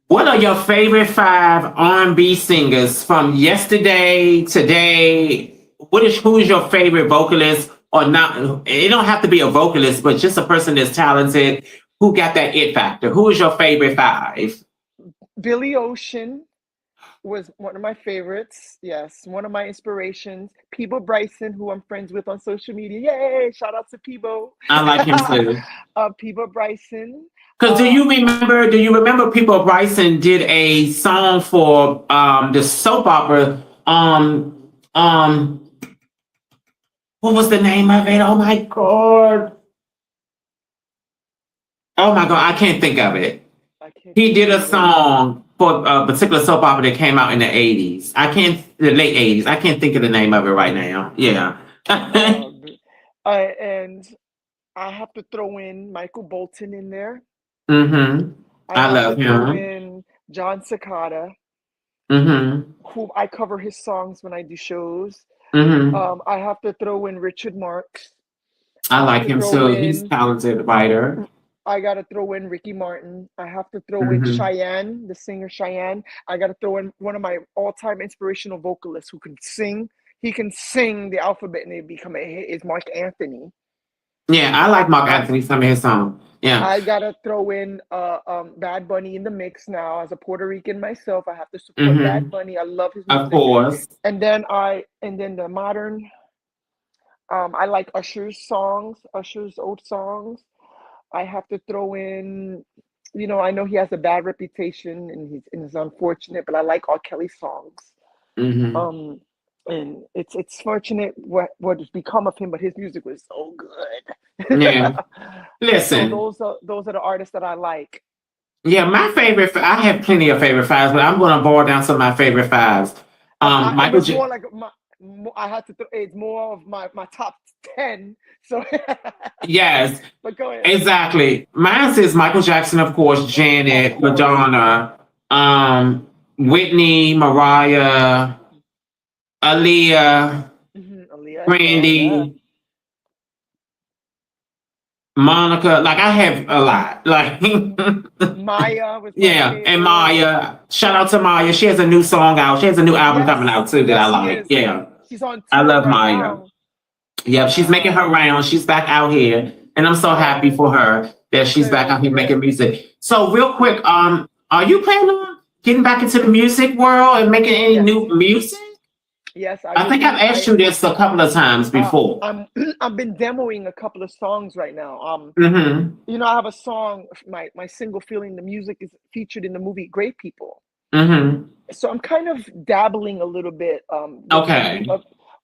What are your favorite five R&B singers from yesterday, today? Who is your favorite vocalist or not? It don't have to be a vocalist, but just a person that's talented who got that it factor. Who is your favorite five? Billy Ocean was one of my favorites. Yes, one of my inspirations. Peebo Bryson, who I'm friends with on social media. Yay! Shout out to Peebo. I like him too. Peebo Bryson. Because Uh, do you remember people Bryson did a song for the soap opera what was the name of it? Oh my god. Oh my god, I can't think of it. I can't He think of did it a either. song for a particular soap opera that came out in the 80s. The late 80s. I can't think of the name of it right now. Yeah. Um, and I have to throw in Michael Bolton in there. Mm-hmm. I I have to love throw him. in John Cicada, Mm-hmm. who I cover his songs when I do shows. Mm-hmm. I have to throw in Richard Marx. I I have like to him throw too. He's in talented writer. I gotta throw in Ricky Martin. I have to throw in Mm-hmm. Cheyenne, the singer Cheyenne. I gotta throw in one of my all-time inspirational vocalists who can sing. He can sing the alphabet and it become a hit. Is Mark Anthony. Yeah, I like Mark I Anthony, some of his songs. Yeah. I gotta throw in Bad Bunny in the mix now. As a Puerto Rican myself, I have to support Bad Mm-hmm. Bunny. I love his Of music. course. And then the modern. I like Usher's songs, Usher's old songs. I have to throw in, I know he has a bad reputation and it's unfortunate, but I like R. Kelly songs. Mm-hmm. Um, and it's fortunate what has become of him, but his music was so good. Yeah. So Listen. those are the artists that I like. Yeah, my favorite. I have plenty of favorite fives, but I'm going to boil down some of my favorite fives. It Michael was J. more like I had to. It's more of my top 10. So, Yes, but go ahead. exactly. Mine is Michael Jackson, of course, Of Janet, course. Madonna, Whitney, Mariah, Aaliyah, Aaliyah as well. Yeah. Brandy, Monica. Like I have a lot. Like Maya was my yeah, and favorite. Maya. Shout out to Maya. She has a new song out. She has a new album coming Yes, out too that I yes, she like. is. Yeah, She's on I tour love right Maya. now. Yep, she's making her Wow. rounds. She's back out here, and I'm so happy Yes. for her that she's back Good, out here making good. music. So, real quick, are you planning on getting back into the music world and making any Yes. new music? Yes, I I will think I've be. asked you this a couple of times before. I'm I've been demoing a couple of songs right now. Mm-hmm. I have a song, my single Feeling the Music is featured in the movie Great People. Mm-hmm. So I'm kind of dabbling a little bit Okay.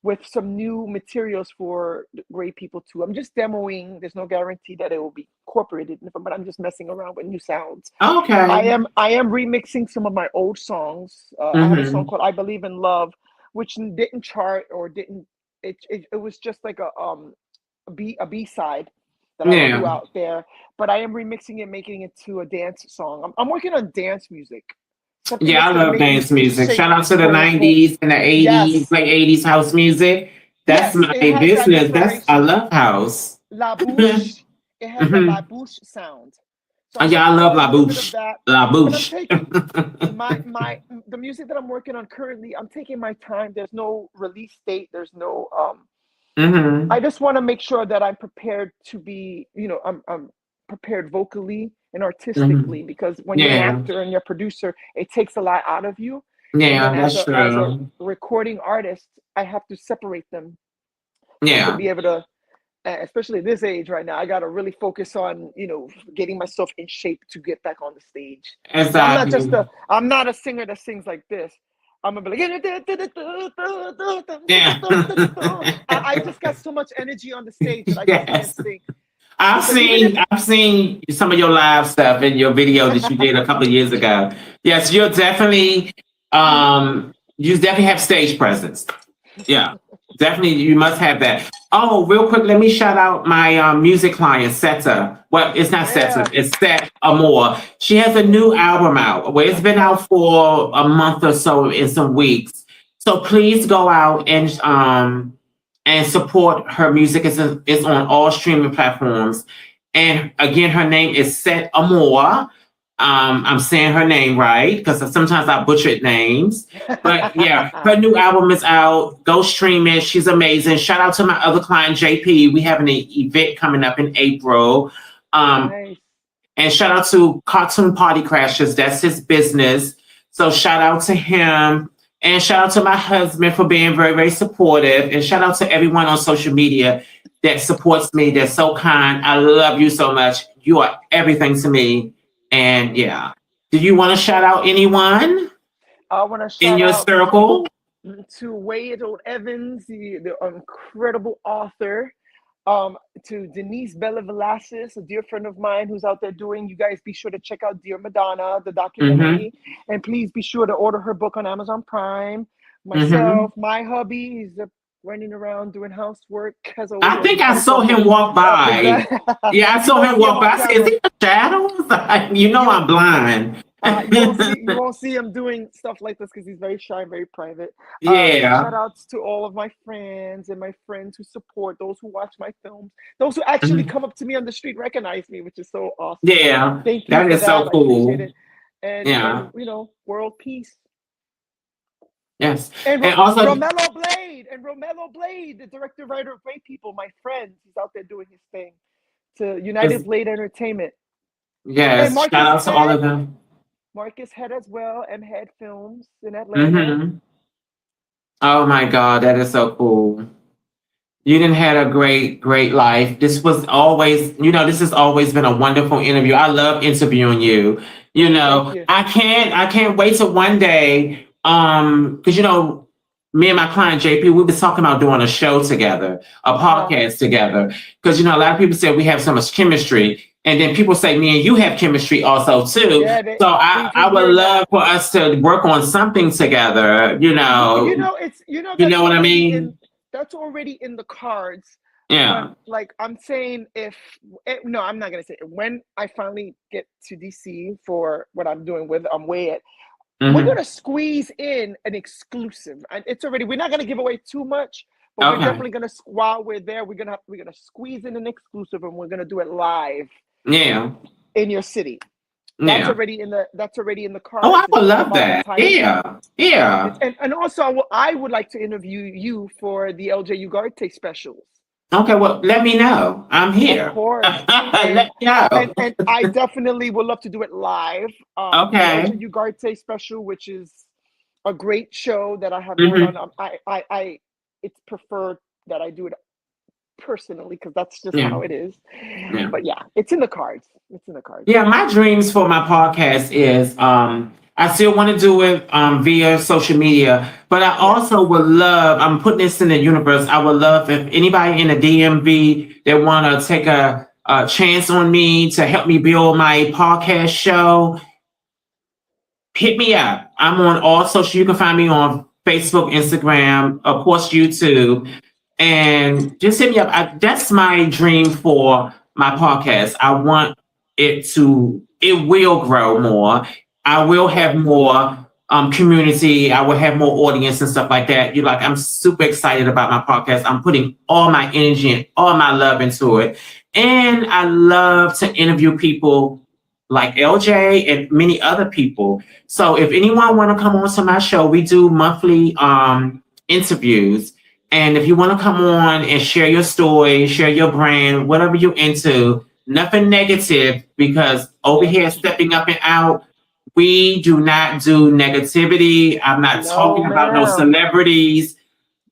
with some new materials for Great People too. I'm just demoing. There's no guarantee that it will be incorporated, but I'm just messing around with new sounds. Okay. I am remixing some of my old songs. I have a song Mm-hmm. called "I Believe in Love," which didn't chart or didn't. It was just like a B side that I threw Yeah. out there. But I am remixing it, making it to a dance song. I'm working on dance music, something Yeah, that's I gonna love make me dance music. shake. Shout out to the Boom, boom. 90s and the 80s, Yes, like 80s house music. That's yes, my it has that business. I inspiration. love house. La bouche. It has the la Mm-hmm. bouche sound. So I'm Yeah, I working love on a La little bit of Bouche. that. La But I'm Bouche. taking my the music that I'm working on currently, I'm taking my time. There's no release date. There's no I Mm-hmm. just want to make sure that I'm prepared to be, I'm prepared vocally and Mm-hmm. artistically because when you're an Yeah. actor and you're a producer, it takes a lot out of you. And then Yeah, that's as a true. recording artist, I have to separate them to Yeah, be able to, especially at this age right now, I got to really focus on, getting myself in shape to get back on the stage. Because exactly. I'm not a singer that sings like this. I'm gonna be like, Yeah. I just got so much energy on the stage that I just can't Yes. sing. Because even if I've seen some of your live stuff in your video that you did a couple of years ago. Yes, you definitely have stage presence. Yeah, definitely. You must have that. Oh, real quick, let me shout out my music client, Seta. Well, it's not Seta, yeah, it's Set Amore. She has a new album out. Well, it's been out for a month or so in some weeks. So please go out and support her music. It's on all streaming platforms. And again, her name is Set Amore. I'm saying her name right because sometimes I butchered names. But yeah, her new album is out. Go stream it. She's amazing. Shout out to my other client, JP. We have an event coming up in April. Um, nice. and shout out to Cartoon Party Crashers. That's his business. So shout out to him. And shout out to my husband for being very, very supportive. And shout out to everyone on social media that supports me. They're so kind. I love you so much. You are everything to me. And yeah. Do you want to shout out anyone I want to in shout your out circle? to Wade Evans, the incredible author. To Denise Bella Velasquez, a dear friend of mine who's out there doing. You guys be sure to check out Dear Madonna, the Mm-hmm. documentary, and please be sure to order her book on Amazon Prime. Mm-hmm. Myself, my hubby, he's a running around doing housework as always, I or think he I comes saw up him walk by. present. Yeah, I You saw don't him see him walk on by. I said, "Is camera. he a shadow?" You know, You I'm blind. you won't see him doing stuff like this because he's very shy and very private. Shout Yeah. outs to all of my friends and my friends who support, those who watch my films, those who actually Mhm. come up to me on the street, recognize me, which is so awesome. Yeah. Thank you That for is so that. I appreciate cool. it. And Yeah. you know, world peace. Yes. And And also, Romello Blade, the director writer of Great People, my friend, he's out there doing his thing. To yes, United Blade Entertainment. And yes, shout out to all of them. Marcus Head as well, M Head Films in Atlanta. Hmm. Oh my God, that is so cool. You didn't had a great, great life. This was always, this has always been a wonderful interview. I love interviewing you. Thank you. I can't wait till one day. Because me and my client JP, we was talking about doing a show together, a Uh-huh. podcast together. Because a lot of people say we have so much chemistry, and then people say me and you have chemistry also too. Yeah, So we've I been would hearing that. love for us to work on something together. You know what I mean? That's already in the cards. But Yeah. like I'm saying, if no, I'm not gonna say it. When I finally get to DC for what I'm doing with Way It, we're Hmm. gonna squeeze in an exclusive, and it's already. We're not gonna give away too much, but we're Okay. definitely gonna while we're there, we're gonna squeeze in an exclusive, and we're gonna do it live Yeah. in your city. Yeah. That's already in the Oh, cards. I It's would just love about the that. timing. Yeah. Yeah. And also I would like to interview you for the Lj Ugarte specials. Okay. Well, let me know. I'm Of here. course. Let And me know. and I definitely would love to do it live. The Okay. Lj Ugarte special, which is a great show that I have going on. Hmm. I it's preferred that I do it personally because that's just Yeah. how it is. Yeah. But yeah, it's in the cards. It's in the cards. Yeah. My dreams for my podcast is I still want to do it via social media, but I Yes. also would love, I'm putting this in the universe. I would love if anybody in the DMV that want to take a chance on me to help me build my podcast show, hit me up. I'm on all social. You can find me on Facebook, Instagram, of course, YouTube, and just hit me up. That's my dream for my podcast. I want it will grow more. I will have Right. more community. I will have more audience and stuff like that. I'm super excited about my podcast. I'm putting all my energy and all my love into it. And I love to interview people like LJ and many other people. So if anyone want to come on to my show, we do monthly interviews. And if you want to come on and share your story, share your brand, whatever you're into, nothing negative, because over Yes. here, stepping up and out, we do not do negativity. I'm not No, talking about no ma'am. celebrities.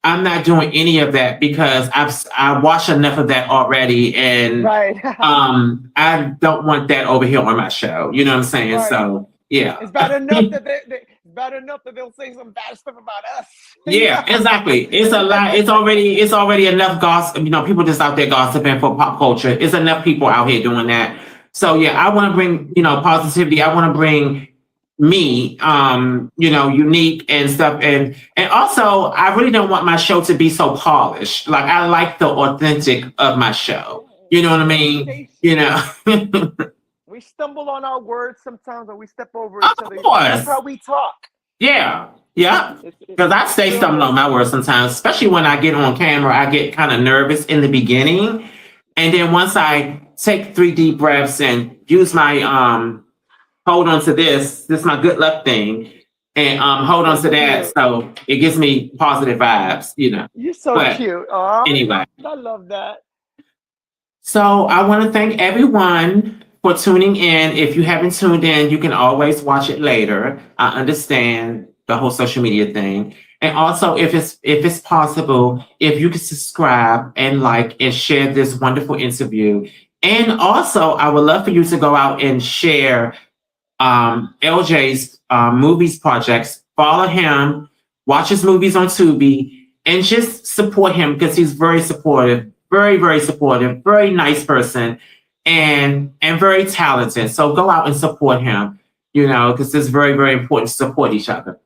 I'm not doing any of that because I watched enough of that already, and Right. I don't want that over here on my show. You know what I'm saying? Right. So yeah. It's bad enough that it's bad enough that they'll say some bad stuff about us. Yeah, exactly. It's a lot. It's already enough gossip. People just out there gossiping for pop culture. It's enough people out here doing that. So yeah, I want to bring positivity. I want to bring me, unique and stuff, and also I really don't want my show to be so polished. Like I like the authentic of my show. You know what I Yeah, in mean? case You know, we stumble on our words sometimes or we step over each of other. That's course. how we talk. Yeah, yeah. Because I It's stay stumbling normal. on my words sometimes, especially when I get on camera. I get kind of nervous in the beginning, and then once I take 3 deep breaths and use my hold on to this is my good luck thing, and hold on So to that, cute. so it gives me positive vibes. You're so But cute. Oh, anyway, I love that. so I want to thank everyone for tuning in. If you haven't tuned in, you can always watch it later. I understand the whole social media thing. And also if it's possible, if you could subscribe and like and share this wonderful interview. And also I would love for you to go out and share LJ's movies projects. Follow him, watch his movies on Tubi, and just support him because he's very supportive, very very supportive, very nice person, and very talented. So go out and support him. Because it's very very important to support each other.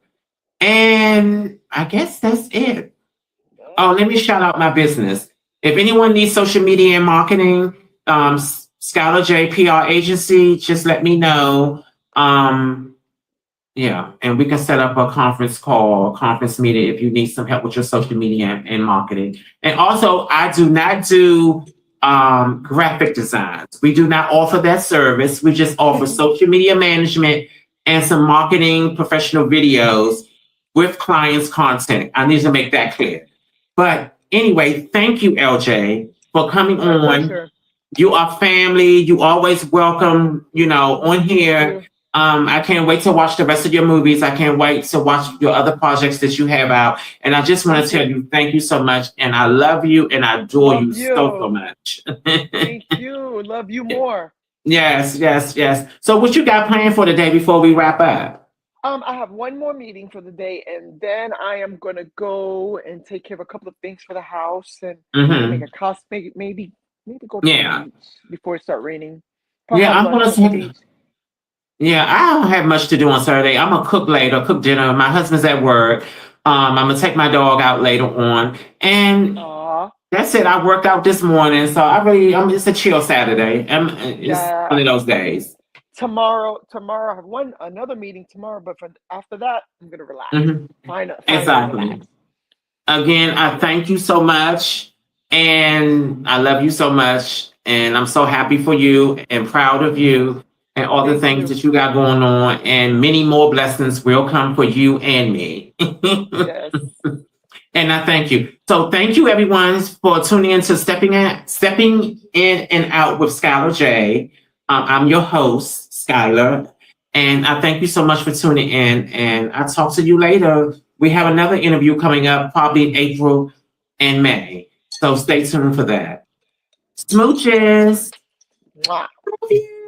And I guess that's it. Oh, let me shout out my business. If anyone needs social media and marketing, Skylar J PR agency, just let me know. Um, yeah, and we can set up a conference call, conference meeting if you need some help with your social media and marketing. And also, I do not do graphic designs. We do not offer that service. We just offer social media management and some marketing professional videos with clients' content. I need to make that clear. But anyway, thank you, LJ, for coming My on. pleasure. You are family. You always welcome, on Thank here. you. I can't wait to watch the rest of your movies. I can't wait to watch your other projects that you have out. And I just want to Thank tell you. you, thank you so much. And I love you and I adore Love you so, so you. much. Thank you. Love you more. Yes, yes, yes. So what you got planned for today before we wrap up? I have one more meeting for the day, and then I am gonna go and take care of a couple of things for the house, and maybe make Hmm. a cost, maybe go to the Yeah. beach before it start raining. Probably Yeah, have I'm lunch gonna at the take. beach. Yeah, I don't have much to do on Saturday. I'm gonna cook later, cook dinner. My husband's at work. I'm gonna take my dog out later on, and Aw, that's it. I worked out this morning, so it's a chill Saturday. It's yeah. one of those days. Tomorrow I have another meeting tomorrow, but after that, I'm gonna relax. Hmm. Finally Exactly. relax. Again, I thank you so much, and I love you so much, and I'm so happy for you and proud of you and all the Thank things you. that you got going on, and many more blessings will come for you and me. Yes. And I thank you. So thank you everyone for tuning in to Stepping In and Out with Skylar J. I'm your host, Skylar. And I thank you so much for tuning in. And I'll talk to you later. We have another interview coming up probably in April and May. So stay tuned for that. Smooches. Mwah. Love you.